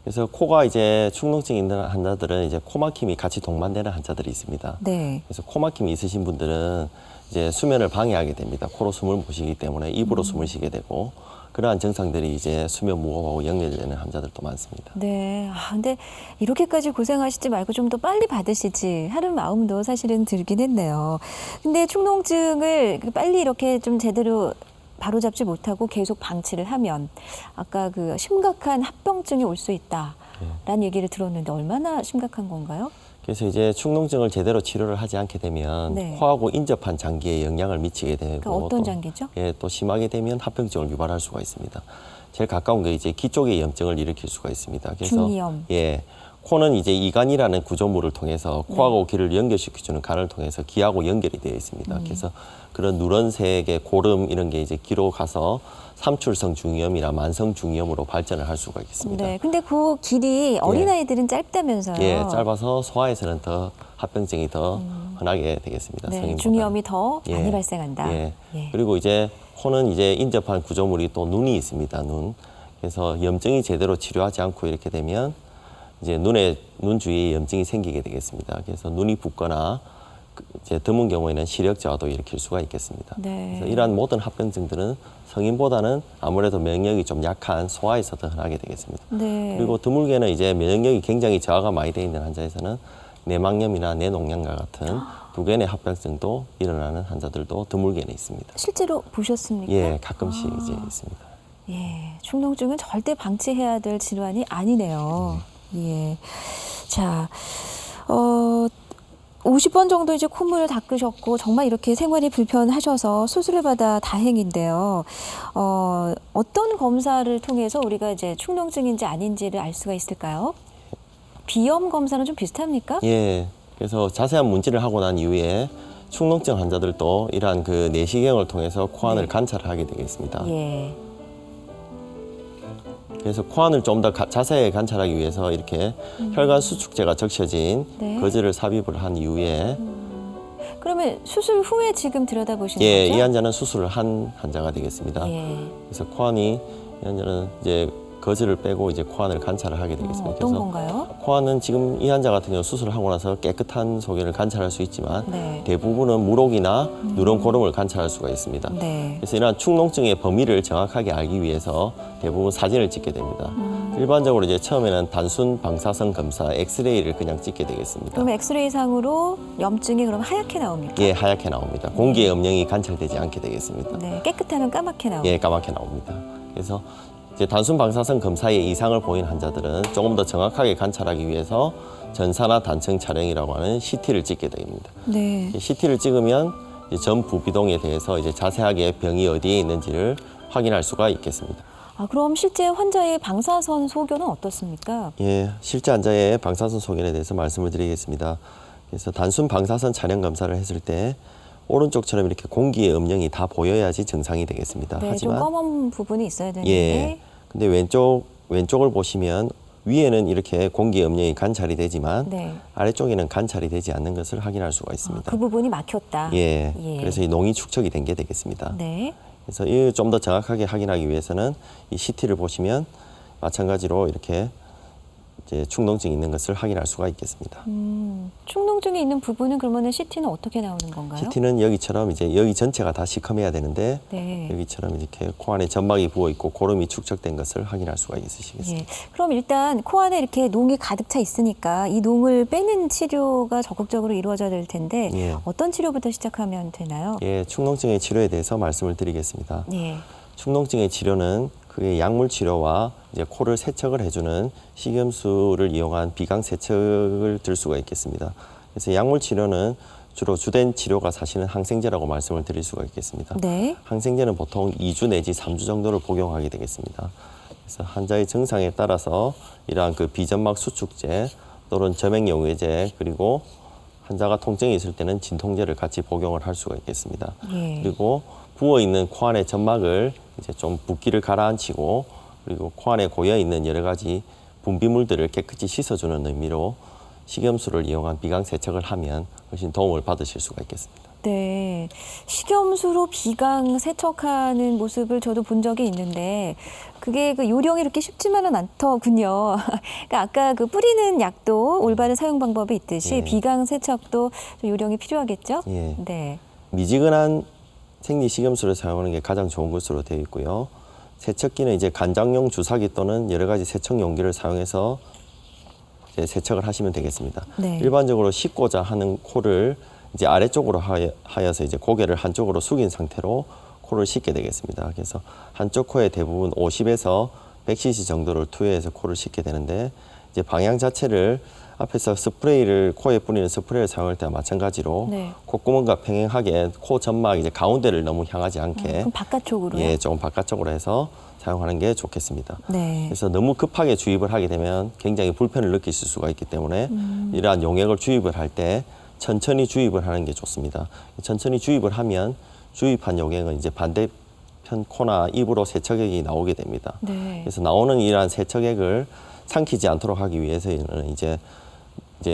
Speaker 3: 그래서 코가 이제 축농증이 있는 환자들은 이제 코막힘이 같이 동반되는 환자들이 있습니다.
Speaker 2: 네.
Speaker 3: 그래서 코막힘이 있으신 분들은 이제 수면을 방해하게 됩니다. 코로 숨을 못 쉬기 때문에 입으로 숨을 쉬게 되고 그러한 증상들이 이제 수면 무호흡하고 연결되는 환자들도 많습니다.
Speaker 2: 네. 근데 이렇게까지 고생하시지 말고 좀 더 빨리 받으시지 하는 마음도 사실은 들긴 했네요. 근데 축농증을 빨리 이렇게 좀 제대로 바로잡지 못하고 계속 방치를 하면 아까 그 심각한 합병증이 올 수 있다라는 얘기를 들었는데 얼마나 심각한 건가요?
Speaker 3: 그래서 이제 축농증을 제대로 치료를 하지 않게 되면
Speaker 2: 네.
Speaker 3: 코하고 인접한 장기에 영향을 미치게 되고
Speaker 2: 그러니까 어떤 장기죠?
Speaker 3: 또 심하게 되면 합병증을 유발할 수가 있습니다. 제일 가까운 게 이제 귀 쪽의 염증을 일으킬 수가 있습니다. 그래서
Speaker 2: 중이염.
Speaker 3: 예. 코는 이제 이간이라는 구조물을 통해서 코하고 귀를 연결시켜주는 간을 통해서 귀하고 연결이 되어 있습니다. 그래서 그런 누런색의 고름 이런 게 이제 귀로 가서 삼출성 중이염이나 만성 중이염으로 발전을 할 수가 있습니다.
Speaker 2: 네. 근데 그 길이 어린아이들은 짧다면서요?
Speaker 3: 예, 짧아서 소아에서는 더 합병증이 더 흔하게 되겠습니다.
Speaker 2: 네,
Speaker 3: 성인보다는.
Speaker 2: 중이염이 더 많이
Speaker 3: 예.
Speaker 2: 발생한다.
Speaker 3: 예.
Speaker 2: 예.
Speaker 3: 그리고 이제 코는 이제 인접한 구조물이 또 눈이 있습니다. 눈. 그래서 염증이 제대로 치료하지 않고 이렇게 되면 이제 눈 주위에 염증이 생기게 되겠습니다. 그래서 눈이 붓거나 이제 드문 경우에는 시력저하도 일으킬 수가 있겠습니다.
Speaker 2: 네.
Speaker 3: 그래서 이러한 모든 합병증들은 성인보다는 아무래도 면역력이 좀 약한 소아에서 더 흔하게 되겠습니다.
Speaker 2: 네.
Speaker 3: 그리고 드물게는 이제 면역력이 굉장히 저하가 많이 되어 있는 환자에서는 뇌망염이나 뇌농양과 같은 두개의 합병증도 일어나는 환자들도 드물게는 있습니다.
Speaker 2: 실제로 보셨습니까?
Speaker 3: 예, 가끔씩 이제 있습니다.
Speaker 2: 예, 축농증은 절대 방치해야 될 질환이 아니네요. 예. 자, 50번 정도 이제 콧물을 닦으셨고 정말 이렇게 생활이 불편하셔서 수술을 받아 다행인데요. 어떤 검사를 통해서 우리가 이제 축농증인지 아닌지를 알 수가 있을까요? 비염 검사는 좀 비슷합니까?
Speaker 3: 예. 그래서 자세한 문지를 하고 난 이후에 축농증 환자들도 이러한 그 내시경을 통해서 코안을 관찰을 하게 되겠습니다.
Speaker 2: 예.
Speaker 3: 그래서 코안을 좀 더 자세히 관찰하기 위해서 이렇게 혈관 수축제가 적셔진
Speaker 2: 네.
Speaker 3: 거즈를 삽입을 한 이후에
Speaker 2: 그러면 수술 후에 지금 들여다보시는
Speaker 3: 예,
Speaker 2: 거죠?
Speaker 3: 이 환자는 수술을 한 환자가 되겠습니다.
Speaker 2: 예.
Speaker 3: 그래서 코안이 이 환자는 이제 거즈를 빼고 이제 코안을 관찰을 하게 되겠습니다.
Speaker 2: 어떤
Speaker 3: 그래서
Speaker 2: 건가요?
Speaker 3: 코안은 지금 이 환자 같은 경우 수술을 하고 나서 깨끗한 소견을 관찰할 수 있지만
Speaker 2: 네.
Speaker 3: 대부분은 물혹이나 누런 고름을 관찰할 수가 있습니다.
Speaker 2: 네.
Speaker 3: 그래서 이러한 축농증의 범위를 정확하게 알기 위해서 대부분 사진을 찍게 됩니다. 일반적으로 이제 처음에는 단순 방사선 검사 엑스레이를 그냥 찍게 되겠습니다.
Speaker 2: 그럼 엑스레이 상으로 염증이 그럼 하얗게 나옵니까?
Speaker 3: 예, 하얗게 나옵니다. 공기의 음영이 관찰되지 않게 되겠습니다.
Speaker 2: 네, 깨끗하면 까맣게 나옵니다.
Speaker 3: 예, 까맣게 나옵니다. 그래서 이제 단순 방사선 검사에 이상을 보이는 환자들은 조금 더 정확하게 관찰하기 위해서 전사나 단층 촬영이라고 하는 CT를 찍게 됩니다.
Speaker 2: 네.
Speaker 3: CT를 찍으면 이제 전 부비동에 대해서 이제 자세하게 병이 어디에 있는지를 확인할 수가 있겠습니다.
Speaker 2: 아, 그럼 실제 환자의 방사선 소견은 어떻습니까?
Speaker 3: 예, 실제 환자의 방사선 소견에 대해서 말씀을 드리겠습니다. 그래서 단순 방사선 촬영 검사를 했을 때 오른쪽처럼 이렇게 공기의 음영이 다 보여야지 정상이 되겠습니다.
Speaker 2: 네,
Speaker 3: 하지만
Speaker 2: 좀 검은 부분이 있어야 되는데.
Speaker 3: 예, 근데 왼쪽을 보시면 위에는 이렇게 공기의 음영이 관찰이 되지만
Speaker 2: 네.
Speaker 3: 아래쪽에는 관찰이 되지 않는 것을 확인할 수가 있습니다.
Speaker 2: 그 부분이 막혔다.
Speaker 3: 예,
Speaker 2: 예.
Speaker 3: 그래서 이 농이 축적이 된 게 되겠습니다.
Speaker 2: 네.
Speaker 3: 그래서 이 좀 더 정확하게 확인하기 위해서는 이 CT를 보시면 마찬가지로 이렇게 이제 축농증이 있는 것을 확인할 수가 있겠습니다.
Speaker 2: 축농증이 있는 부분은 그러면은 CT는 어떻게 나오는 건가요?
Speaker 3: CT는 여기처럼 이제 여기 전체가 다 시커매야 되는데
Speaker 2: 네.
Speaker 3: 여기처럼 이렇게 코 안에 점막이 부어 있고 고름이 축적된 것을 확인할 수가 있으시겠습니다.
Speaker 2: 예. 그럼 일단 코 안에 이렇게 농이 가득 차 있으니까 이 농을 빼는 치료가 적극적으로 이루어져야 될 텐데
Speaker 3: 예.
Speaker 2: 어떤 치료부터 시작하면 되나요?
Speaker 3: 예, 축농증의 치료에 대해서 말씀을 드리겠습니다.
Speaker 2: 예.
Speaker 3: 축농증의 치료는 그게 약물 치료와 이제 코를 세척을 해주는 식염수를 이용한 비강 세척을 들 수가 있겠습니다. 그래서 약물 치료는 주로 주된 치료가 사실은 항생제라고 말씀을 드릴 수가 있겠습니다.
Speaker 2: 네.
Speaker 3: 항생제는 보통 2주 내지 3주 정도를 복용하게 되겠습니다. 그래서 환자의 증상에 따라서 이러한 그 비점막 수축제 또는 점액용해제 그리고 환자가 통증이 있을 때는 진통제를 같이 복용을 할 수가 있겠습니다.
Speaker 2: 예.
Speaker 3: 그리고 부어 있는 코 안의 점막을 이제 좀 붓기를 가라앉히고 그리고 코 안에 고여 있는 여러 가지 분비물들을 깨끗이 씻어주는 의미로 식염수를 이용한 비강 세척을 하면 훨씬 도움을 받으실 수가 있겠습니다.
Speaker 2: 네. 식염수로 비강 세척하는 모습을 저도 본 적이 있는데 그게 그 요령이 이렇게 쉽지만은 않더군요. 그러니까 아까 그 뿌리는 약도 올바른 사용 방법이 있듯이
Speaker 3: 예.
Speaker 2: 비강 세척도 좀 요령이 필요하겠죠?
Speaker 3: 예.
Speaker 2: 네.
Speaker 3: 미지근한 생리 식염수를 사용하는 게 가장 좋은 것으로 되어 있고요. 세척기는 이제 간장용 주사기 또는 여러 가지 세척 용기를 사용해서 이제 세척을 하시면 되겠습니다.
Speaker 2: 네.
Speaker 3: 일반적으로 씻고자 하는 코를 이제 아래쪽으로 하여서 이제 고개를 한쪽으로 숙인 상태로 코를 씻게 되겠습니다. 그래서 한쪽 코에 대부분 50에서 100cc 정도를 투여해서 코를 씻게 되는데 이제 방향 자체를 앞에서 스프레이를 코에 뿌리는 스프레이를 사용할 때와 마찬가지로
Speaker 2: 네.
Speaker 3: 콧구멍과 평행하게 코 점막 이제 가운데를 너무 향하지 않게
Speaker 2: 그럼 바깥쪽으로요?
Speaker 3: 예, 조금 바깥쪽으로 해서 사용하는 게 좋겠습니다.
Speaker 2: 네.
Speaker 3: 그래서 너무 급하게 주입을 하게 되면 굉장히 불편을 느끼실 수가 있기 때문에 이러한 용액을 주입을 할 때 천천히 주입을 하는 게 좋습니다. 천천히 주입을 하면 주입한 용액은 이제 반대편 코나 입으로 세척액이 나오게 됩니다.
Speaker 2: 네.
Speaker 3: 그래서 나오는 이러한 세척액을 삼키지 않도록 하기 위해서는 이제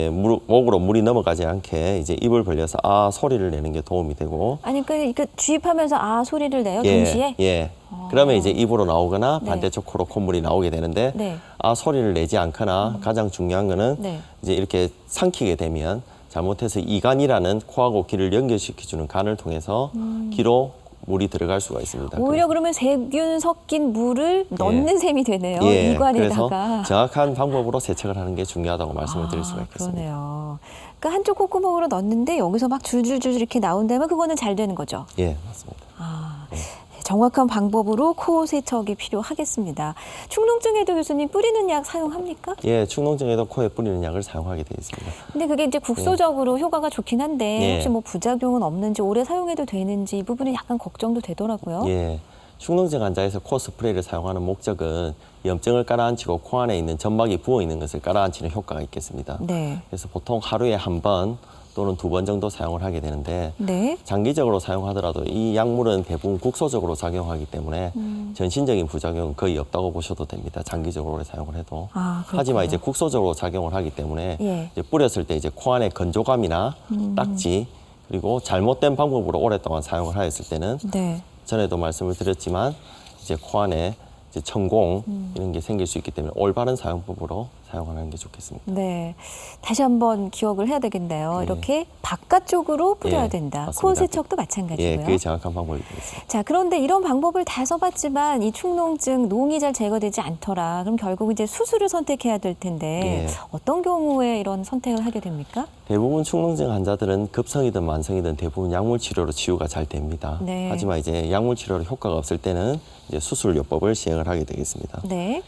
Speaker 3: 목으로 물이 넘어가지 않게 이제 입을 벌려서 아 소리를 내는 게 도움이 되고
Speaker 2: 아니 그러니까 주입하면서 아 소리를 내요 동시에?
Speaker 3: 예. 그러면 이제 입으로 나오거나
Speaker 2: 네.
Speaker 3: 반대쪽 코로 콧물이 나오게 되는데
Speaker 2: 네.
Speaker 3: 아 소리를 내지 않거나 가장 중요한 거는
Speaker 2: 네.
Speaker 3: 이제 이렇게 삼키게 되면 잘못해서 이간이라는 코하고 귀를 연결시켜주는 간을 통해서 귀로 물이 들어갈 수가 있습니다.
Speaker 2: 오히려 그러면 세균 섞인 물을 넣는 셈이 되네요.
Speaker 3: 예,
Speaker 2: 이관에다가.
Speaker 3: 그래서 정확한 방법으로 세척을 하는 게 중요하다고 말씀을 드릴 수가 있겠습니다.
Speaker 2: 그러네요. 그러니까 한쪽 콧구멍으로 넣는데 여기서 막 줄줄줄 이렇게 나온다면 그거는 잘 되는 거죠.
Speaker 3: 예, 맞습니다.
Speaker 2: 정확한 방법으로 코 세척이 필요하겠습니다. 축농증에도 교수님 뿌리는 약 사용합니까?
Speaker 3: 예, 축농증에도 코에 뿌리는 약을 사용하게 되어 있습니다.
Speaker 2: 근데 그게 이제 국소적으로 효과가 좋긴 한데
Speaker 3: 예.
Speaker 2: 혹시 뭐 부작용은 없는지 오래 사용해도 되는지 이 부분은 약간 걱정도 되더라고요.
Speaker 3: 예, 축농증 환자에서 코 스프레이를 사용하는 목적은 염증을 가라앉히고 코 안에 있는 점막이 부어 있는 것을 가라앉히는 효과가 있겠습니다.
Speaker 2: 네.
Speaker 3: 그래서 보통 하루에 한 번 또는 2번 정도 사용을 하게 되는데
Speaker 2: 네.
Speaker 3: 장기적으로 사용하더라도 이 약물은 대부분 국소적으로 작용하기 때문에 전신적인 부작용은 거의 없다고 보셔도 됩니다. 장기적으로 오래 사용을 해도.
Speaker 2: 아, 그렇군요.
Speaker 3: 하지만 이제 국소적으로 작용을 하기 때문에
Speaker 2: 예.
Speaker 3: 이제 뿌렸을 때 이제 코 안에 건조감이나 딱지 그리고 잘못된 방법으로 오랫동안 사용을 하였을 때는
Speaker 2: 네.
Speaker 3: 전에도 말씀을 드렸지만 이제 코 안에 이제 천공 이런 게 생길 수 있기 때문에 올바른 사용법으로 사용하는 게 좋겠습니다.
Speaker 2: 네, 다시 한번 기억을 해야 되겠네요.
Speaker 3: 네.
Speaker 2: 이렇게 바깥쪽으로 뿌려야
Speaker 3: 예,
Speaker 2: 된다.
Speaker 3: 맞습니다.
Speaker 2: 코 세척도
Speaker 3: 예,
Speaker 2: 마찬가지고요.
Speaker 3: 그게 정확한 방법이 되겠습니다.
Speaker 2: 자, 그런데 이런 방법을 다 써봤지만 이 축농증, 농이 잘 제거되지 않더라. 그럼 결국 이제 수술을 선택해야 될 텐데
Speaker 3: 예.
Speaker 2: 어떤 경우에 이런 선택을 하게 됩니까?
Speaker 3: 대부분 축농증 환자들은 급성이든 만성이든 대부분 약물 치료로 치유가 잘 됩니다.
Speaker 2: 네.
Speaker 3: 하지만 이제 약물 치료로 효과가 없을 때는 이제 수술요법을 시행을 하게 되겠습니다.
Speaker 2: 네.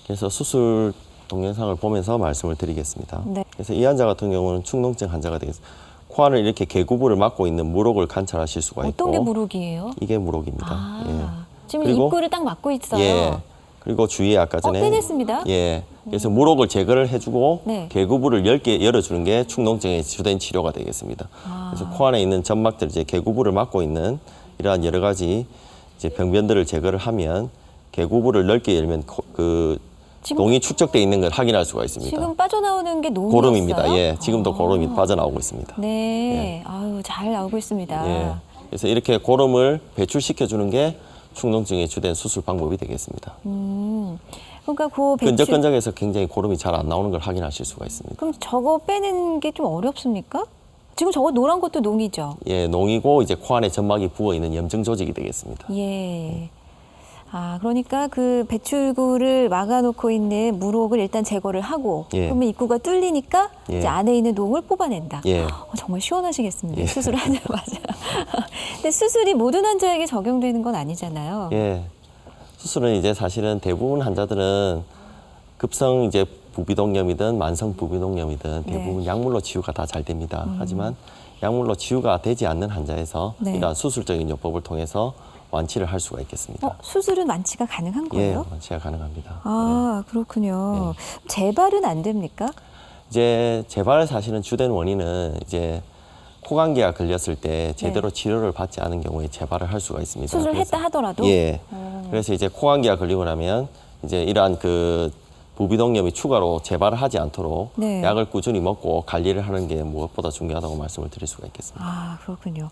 Speaker 3: 그래서 수술 동영상을 보면서 말씀을 드리겠습니다.
Speaker 2: 네.
Speaker 3: 그래서 이 환자 같은 경우는 축농증 환자가 되겠습니다. 코 안을 이렇게 개구부를 막고 있는 무록을 관찰하실 수가 있고
Speaker 2: 어떤 게 무록이에요?
Speaker 3: 이게 무록입니다.
Speaker 2: 아, 지금
Speaker 3: 그리고-
Speaker 2: 입구를 딱 막고 있어요.
Speaker 3: 예. 그리고 주위에 아까 전에
Speaker 2: 빼냈습니다.
Speaker 3: 예. 그래서 무록을 제거를 해주고
Speaker 2: 네.
Speaker 3: 개구부를 10개 열어주는 게 축농증의 주된 치료가 되겠습니다. 그래서 코 안에 있는 점막들 이제 개구부를 막고 있는 이러한 여러 가지 이제 병변들을 제거를 하면 개구부를 넓게 열면 그
Speaker 2: 지금-
Speaker 3: 농이 축적돼 있는 걸 확인할 수가 있습니다.
Speaker 2: 지금 빠져나오는 게 농이었어요?
Speaker 3: 고름입니다. 예, 지금도 고름이 빠져나오고 있습니다.
Speaker 2: 네, 아유 잘 나오고 있습니다.
Speaker 3: 예. 그래서 이렇게 고름을 배출시켜 주는 게 축농증의 주된 수술 방법이 되겠습니다.
Speaker 2: 그러니까 그 배출
Speaker 3: 끈적끈적해서 굉장히 고름이 잘 안 나오는 걸 확인하실 수가 있습니다.
Speaker 2: 그럼 저거 빼는 게 좀 어렵습니까? 지금 저거 노란 것도 농이죠?
Speaker 3: 예, 농이고 이제 코 안에 점막이 부어 있는 염증 조직이 되겠습니다.
Speaker 2: 예. 아, 그러니까 그 배출구를 막아놓고 있는 무록을 일단 제거를 하고
Speaker 3: 예.
Speaker 2: 그러면 입구가 뚫리니까
Speaker 3: 예.
Speaker 2: 이제 안에 있는 농을 뽑아낸다.
Speaker 3: 예.
Speaker 2: 정말 시원하시겠습니다.
Speaker 3: 예.
Speaker 2: 수술하자마자. 근데 수술이 모든 환자에게 적용되는 건 아니잖아요.
Speaker 3: 예. 수술은 이제 사실은 대부분 환자들은 급성 이제 부비동염이든 만성 부비동염이든 대부분
Speaker 2: 네.
Speaker 3: 약물로 치유가 다 잘 됩니다. 하지만 약물로 치유가 되지 않는 환자에서
Speaker 2: 네.
Speaker 3: 이러한 수술적인 요법을 통해서 완치를 할 수가 있겠습니다.
Speaker 2: 수술은 완치가 가능한
Speaker 3: 예,
Speaker 2: 거예요?
Speaker 3: 완치가 가능합니다.
Speaker 2: 아, 그렇군요. 재발은 안 됩니까?
Speaker 3: 이제 재발 사실은 주된 원인은 이제 코감기가 걸렸을 때 제대로 치료를 받지 않은 경우에 재발을 할 수가 있습니다.
Speaker 2: 수술을
Speaker 3: 그래서-
Speaker 2: 했다 하더라도?
Speaker 3: 예. 그래서 이제 코감기가 걸리고 나면 이제 이러한 그 부비동염이 추가로 재발을 하지 않도록
Speaker 2: 네.
Speaker 3: 약을 꾸준히 먹고 관리를 하는 게 무엇보다 중요하다고 말씀을 드릴 수가 있겠습니다.
Speaker 2: 아, 그렇군요.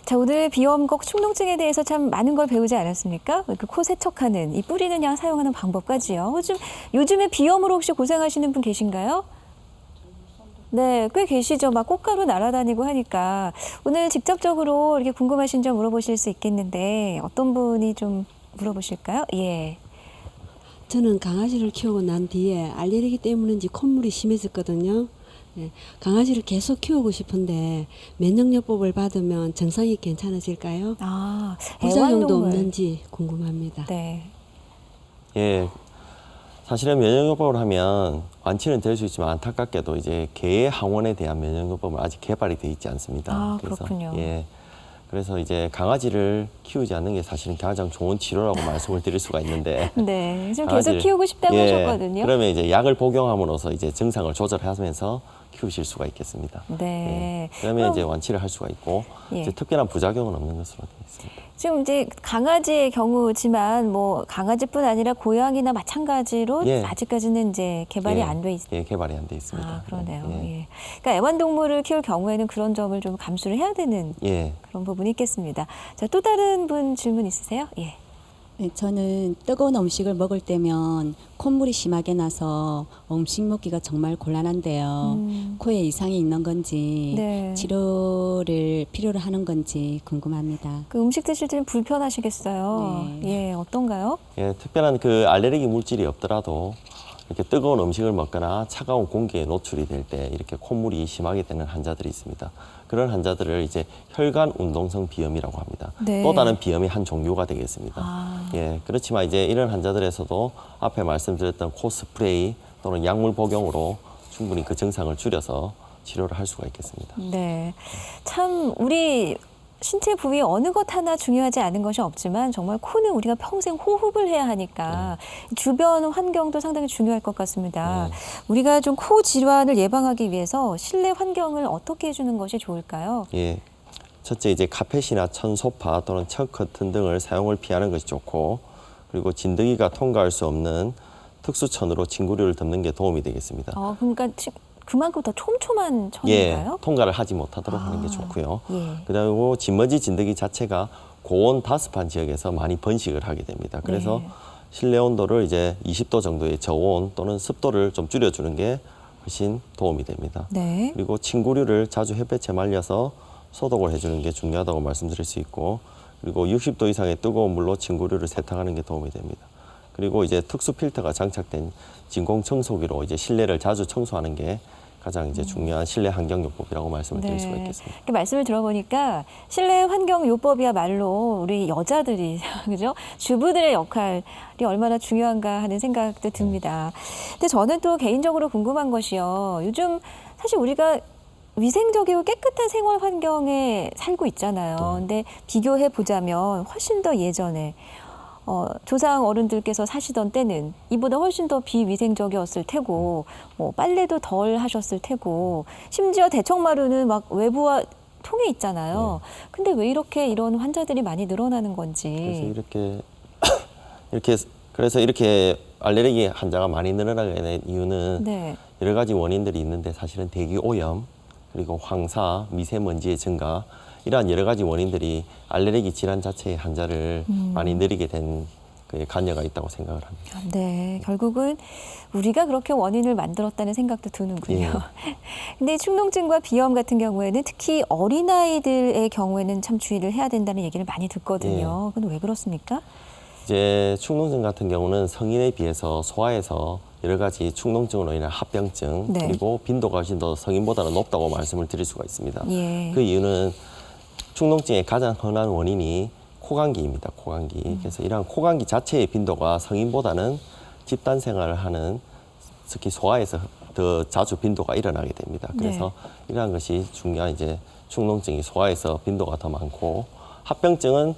Speaker 2: 자, 오늘 비염과 축농증에 대해서 참 많은 걸 배우지 않았습니까? 그 코 세척하는, 이 뿌리는 약 사용하는 방법까지요. 요즘에 비염으로 혹시 고생하시는 분 계신가요? 네, 꽤 계시죠. 막 꽃가루 날아다니고 하니까. 오늘 직접적으로 이렇게 궁금하신 점 물어보실 수 있겠는데 어떤 분이 좀 물어보실까요? 예.
Speaker 6: 저는 강아지를 키우고 난 뒤에 알레르기 때문인지 콧물이 심해졌거든요. 예, 강아지를 계속 키우고 싶은데 면역요법을 받으면 정상이 괜찮아질까요?
Speaker 2: 아,
Speaker 6: 부작용도
Speaker 2: 애완동물.
Speaker 6: 없는지 궁금합니다.
Speaker 2: 네.
Speaker 3: 예. 사실은 면역요법을 하면 완치는 될 수 있지만 안타깝게도 이제 개의 항원에 대한 면역요법은 아직 개발이 돼 있지 않습니다.
Speaker 2: 아, 그렇군요.
Speaker 3: 예. 그래서 이제 강아지를 키우지 않는 게 사실은 가장 좋은 치료라고 말씀을 드릴 수가 있는데
Speaker 2: 네. 좀 계속
Speaker 3: 강아지를-
Speaker 2: 키우고 싶다고
Speaker 3: 예,
Speaker 2: 하셨거든요.
Speaker 3: 그러면 이제 약을 복용함으로써 이제 증상을 조절하면서 키우실 수가 있겠습니다.
Speaker 2: 네.
Speaker 3: 예, 그러면 이제 완치를 할 수가 있고
Speaker 2: 예.
Speaker 3: 이제 특별한 부작용은 없는 것으로 되어 있습니다.
Speaker 2: 지금 이제 강아지의 경우지만 뭐 강아지뿐 아니라 고양이나 마찬가지로
Speaker 3: 예.
Speaker 2: 아직까지는 이제 개발이
Speaker 3: 예,
Speaker 2: 안 돼 있.
Speaker 3: 예, 개발이 안 돼 있습니다.
Speaker 2: 아, 그러네요.
Speaker 3: 예.
Speaker 2: 예. 그러니까 애완동물을 키울 경우에는 그런 점을 좀 감수를 해야 되는
Speaker 3: 예.
Speaker 2: 그런 부분이 있겠습니다. 자, 또 다른 분 질문 있으세요? 예.
Speaker 7: 네, 저는 뜨거운 음식을 먹을 때면 콧물이 심하게 나서 음식 먹기가 정말 곤란한데요. 코에 이상이 있는 건지
Speaker 2: 네.
Speaker 7: 치료를 필요로 하는 건지 궁금합니다.
Speaker 2: 그 음식 드실 때는 불편하시겠어요.
Speaker 7: 네.
Speaker 2: 예, 어떤가요?
Speaker 3: 예, 특별한 그 알레르기 물질이 없더라도 이렇게 뜨거운 음식을 먹거나 차가운 공기에 노출이 될 때 이렇게 콧물이 심하게 되는 환자들이 있습니다. 그런 환자들을 이제 혈관 운동성 비염이라고 합니다.
Speaker 2: 네.
Speaker 3: 또 다른 비염의 한 종류가 되겠습니다.
Speaker 2: 아.
Speaker 3: 예, 그렇지만 이제 이런 환자들에서도 앞에 말씀드렸던 코 스프레이 또는 약물 복용으로 충분히 그 증상을 줄여서 치료를 할 수가 있겠습니다.
Speaker 2: 네. 참 우리 신체 부위 어느 것 하나 중요하지 않은 것이 없지만 정말 코는 우리가 평생 호흡을 해야 하니까 주변 환경도 상당히 중요할 것 같습니다. 우리가 좀 코 질환을 예방하기 위해서 실내 환경을 어떻게 해주는 것이 좋을까요?
Speaker 3: 예. 첫째 이제 카펫이나 천 소파 또는 천 커튼 등을 사용을 피하는 것이 좋고 그리고 진드기가 통과할 수 없는 특수천으로 진구류를 덮는 게 도움이 되겠습니다.
Speaker 2: 그러니까 그만큼 더 촘촘한
Speaker 3: 예,
Speaker 2: 천인가요?
Speaker 3: 통과를 하지 못하도록 하는 게 좋고요.
Speaker 2: 예.
Speaker 3: 그다음에 진먼지 진드기 자체가 고온 다습한 지역에서 많이 번식을 하게 됩니다. 그래서
Speaker 2: 네.
Speaker 3: 실내 온도를 이제 20도 정도의 저온 또는 습도를 좀 줄여주는 게 훨씬 도움이 됩니다.
Speaker 2: 네.
Speaker 3: 그리고 침구류를 자주 햇볕에 말려서 소독을 해주는 게 중요하다고 말씀드릴 수 있고, 그리고 60도 이상의 뜨거운 물로 침구류를 세탁하는 게 도움이 됩니다. 그리고 이제 특수 필터가 장착된 진공 청소기로 이제 실내를 자주 청소하는 게 가장 이제 중요한 실내 환경요법이라고 말씀을 드릴 수가 있겠습니다.
Speaker 2: 이렇게 말씀을 들어보니까 실내 환경요법이야말로 우리 여자들이 그죠? 주부들의 역할이 얼마나 중요한가 하는 생각도 듭니다. 근데 저는 또 개인적으로 궁금한 것이요. 요즘 사실 우리가 위생적이고 깨끗한 생활 환경에 살고 있잖아요. 근데 비교해 보자면 훨씬 더 예전에 조상 어른들께서 사시던 때는 이보다 훨씬 더 비위생적이었을 테고, 뭐 빨래도 덜 하셨을 테고, 심지어 대청마루는 막 외부와 통해 있잖아요. 근데 왜 이렇게 이런 환자들이 많이 늘어나는 건지.
Speaker 3: 그래서 이렇게 알레르기 환자가 많이 늘어나게 된 이유는
Speaker 2: 네.
Speaker 3: 여러 가지 원인들이 있는데, 사실은 대기 오염, 그리고 황사, 미세먼지의 증가, 이러한 여러 가지 원인들이 알레르기 질환 자체의 환자를 많이 늘리게 된 그 관여가 있다고 생각을 합니다.
Speaker 2: 네, 결국은 우리가 그렇게 원인을 만들었다는 생각도 드는군요.
Speaker 3: 예.
Speaker 2: 근데 축농증과 비염 같은 경우에는 특히 어린아이들의 경우에는 참 주의를 해야 된다는 얘기를 많이 듣거든요. 그건 왜 그렇습니까?
Speaker 3: 이제 축농증 같은 경우는 성인에 비해서 소아에서 여러 가지 축농증으로 인한 합병증,
Speaker 2: 네.
Speaker 3: 그리고 빈도가 훨씬 더 성인보다는 높다고 말씀을 드릴 수가 있습니다.
Speaker 2: 예.
Speaker 3: 그 이유는 축농증의 가장 흔한 원인이 코감기입니다. 코감기. 그래서 이러한 코감기 자체의 빈도가 성인보다는 집단 생활을 하는 특히 소아에서 더 자주 빈도가 일어나게 됩니다. 그래서 이러한 것이 중요한 이제 축농증이 소아에서 빈도가 더 많고, 합병증은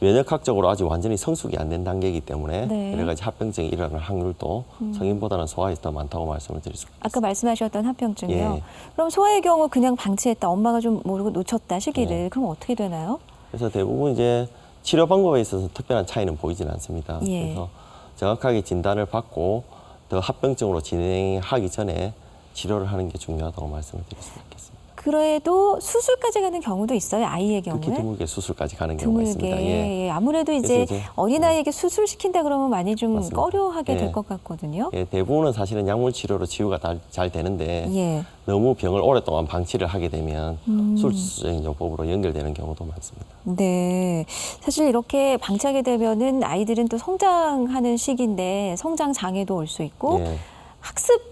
Speaker 3: 면역학적으로 아직 완전히 성숙이 안 된 단계이기 때문에 여러 가지 합병증이 일어날 확률도 성인보다는 소아에서 더 많다고 말씀을 드릴 수 있습니다.
Speaker 2: 아까 말씀하셨던 합병증이요.
Speaker 3: 예.
Speaker 2: 그럼 소아의 경우 그냥 방치했다, 엄마가 좀 모르고 놓쳤다 시기를, 그럼 어떻게 되나요?
Speaker 3: 그래서 대부분 이제 치료 방법에 있어서 특별한 차이는 보이지는 않습니다.
Speaker 2: 예.
Speaker 3: 그래서 정확하게 진단을 받고 더 합병증으로 진행하기 전에 치료를 하는 게 중요하다고 말씀을 드릴 수 있겠습니다.
Speaker 2: 그래도 수술까지 가는 경우도 있어요, 아이의 경우에?
Speaker 3: 특히 드물게 수술까지 가는 경우가 있습니다.
Speaker 2: 예. 아무래도 이제 어린아이에게 수술시킨다 그러면 많이 좀
Speaker 3: 맞습니다.
Speaker 2: 꺼려하게
Speaker 3: 예.
Speaker 2: 될 것 같거든요.
Speaker 3: 예, 대부분은 사실은 약물 치료로 치유가 잘 되는데
Speaker 2: 예.
Speaker 3: 너무 병을 오랫동안 방치를 하게 되면 수술적인 요법으로 연결되는 경우도 많습니다.
Speaker 2: 네. 사실 이렇게 방치하게 되면은 아이들은 또 성장하는 시기인데 성장 장애도 올 수 있고
Speaker 3: 예.
Speaker 2: 학습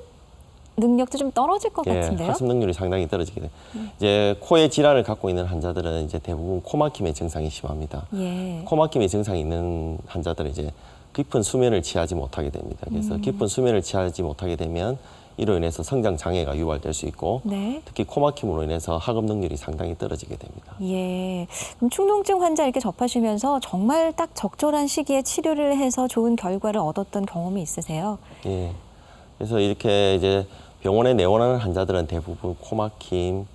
Speaker 2: 능력도 좀 떨어질 것 같은데요.
Speaker 3: 학습 능률이 상당히 떨어지게 돼요. 이제 코의 질환을 갖고 있는 환자들은 이제 대부분 코막힘의 증상이 심합니다.
Speaker 2: 예.
Speaker 3: 코막힘의 증상이 있는 환자들은 이제 깊은 수면을 취하지 못하게 됩니다. 그래서 깊은 수면을 취하지 못하게 되면 이로 인해서 성장 장애가 유발될 수 있고,
Speaker 2: 네.
Speaker 3: 특히 코막힘으로 인해서 학업 능률이 상당히 떨어지게 됩니다.
Speaker 2: 예. 그럼 축농증 환자 이렇게 접하시면서 정말 딱 적절한 시기에 치료를 해서 좋은 결과를 얻었던 경험이 있으세요?
Speaker 3: 예. 그래서 이렇게 이제 병원에 내원하는 환자들은 대부분 코막힘,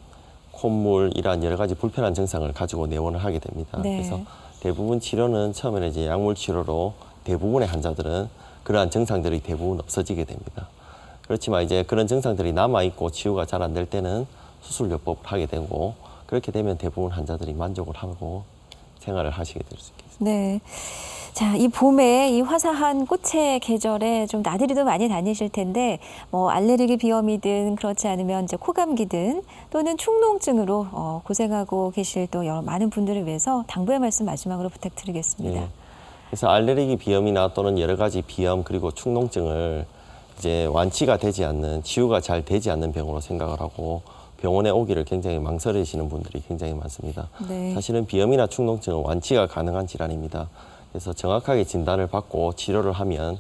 Speaker 3: 콧물 이러한 여러 가지 불편한 증상을 가지고 내원을 하게 됩니다.
Speaker 2: 네.
Speaker 3: 그래서 대부분 치료는 처음에는 이제 약물 치료로 대부분의 환자들은 그러한 증상들이 대부분 없어지게 됩니다. 그렇지만 이제 그런 증상들이 남아 있고 치유가 잘 안 될 때는 수술 요법을 하게 되고, 그렇게 되면 대부분 환자들이 만족을 하고 생활을 하시게 될 수 있겠습니다.
Speaker 2: 네. 자, 이 봄에 이 화사한 꽃의 계절에 좀 나들이도 많이 다니실 텐데, 뭐 알레르기 비염이든 그렇지 않으면 이제 코감기든 또는 축농증으로 고생하고 계실 또 여러 많은 분들을 위해서 당부의 말씀 마지막으로 부탁드리겠습니다.
Speaker 3: 예. 그래서 알레르기 비염이나 또는 여러 가지 비염 그리고 축농증을 이제 완치가 되지 않는, 치유가 잘 되지 않는 병으로 생각을 하고 병원에 오기를 굉장히 망설이시는 분들이 굉장히 많습니다.
Speaker 2: 네.
Speaker 3: 사실은 비염이나 축농증은 완치가 가능한 질환입니다. 그래서 정확하게 진단을 받고 치료를 하면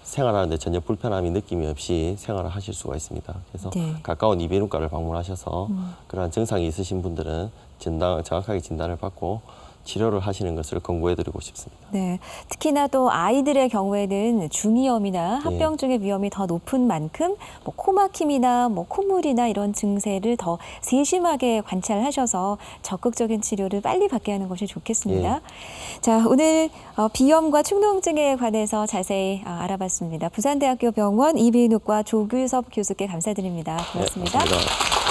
Speaker 3: 생활하는데 전혀 불편함이 느낌이 없이 생활을 하실 수가 있습니다. 그래서 가까운 이비인후과를 방문하셔서 그러한 증상이 있으신 분들은 정확하게 진단을 받고 치료를 하시는 것을 권고해드리고 싶습니다.
Speaker 2: 네, 특히나 또 아이들의 경우에는 중이염이나 합병증의 위험이 더 높은 만큼 뭐 코막힘이나 뭐 콧물이나 이런 증세를 더 세심하게 관찰하셔서 적극적인 치료를 빨리 받게 하는 것이 좋겠습니다. 자, 오늘 비염과 축농증에 관해서 자세히 알아봤습니다. 부산대학교 병원 이비인후과 조규섭 교수께 감사드립니다. 고맙습니다.
Speaker 3: 네, 감사합니다.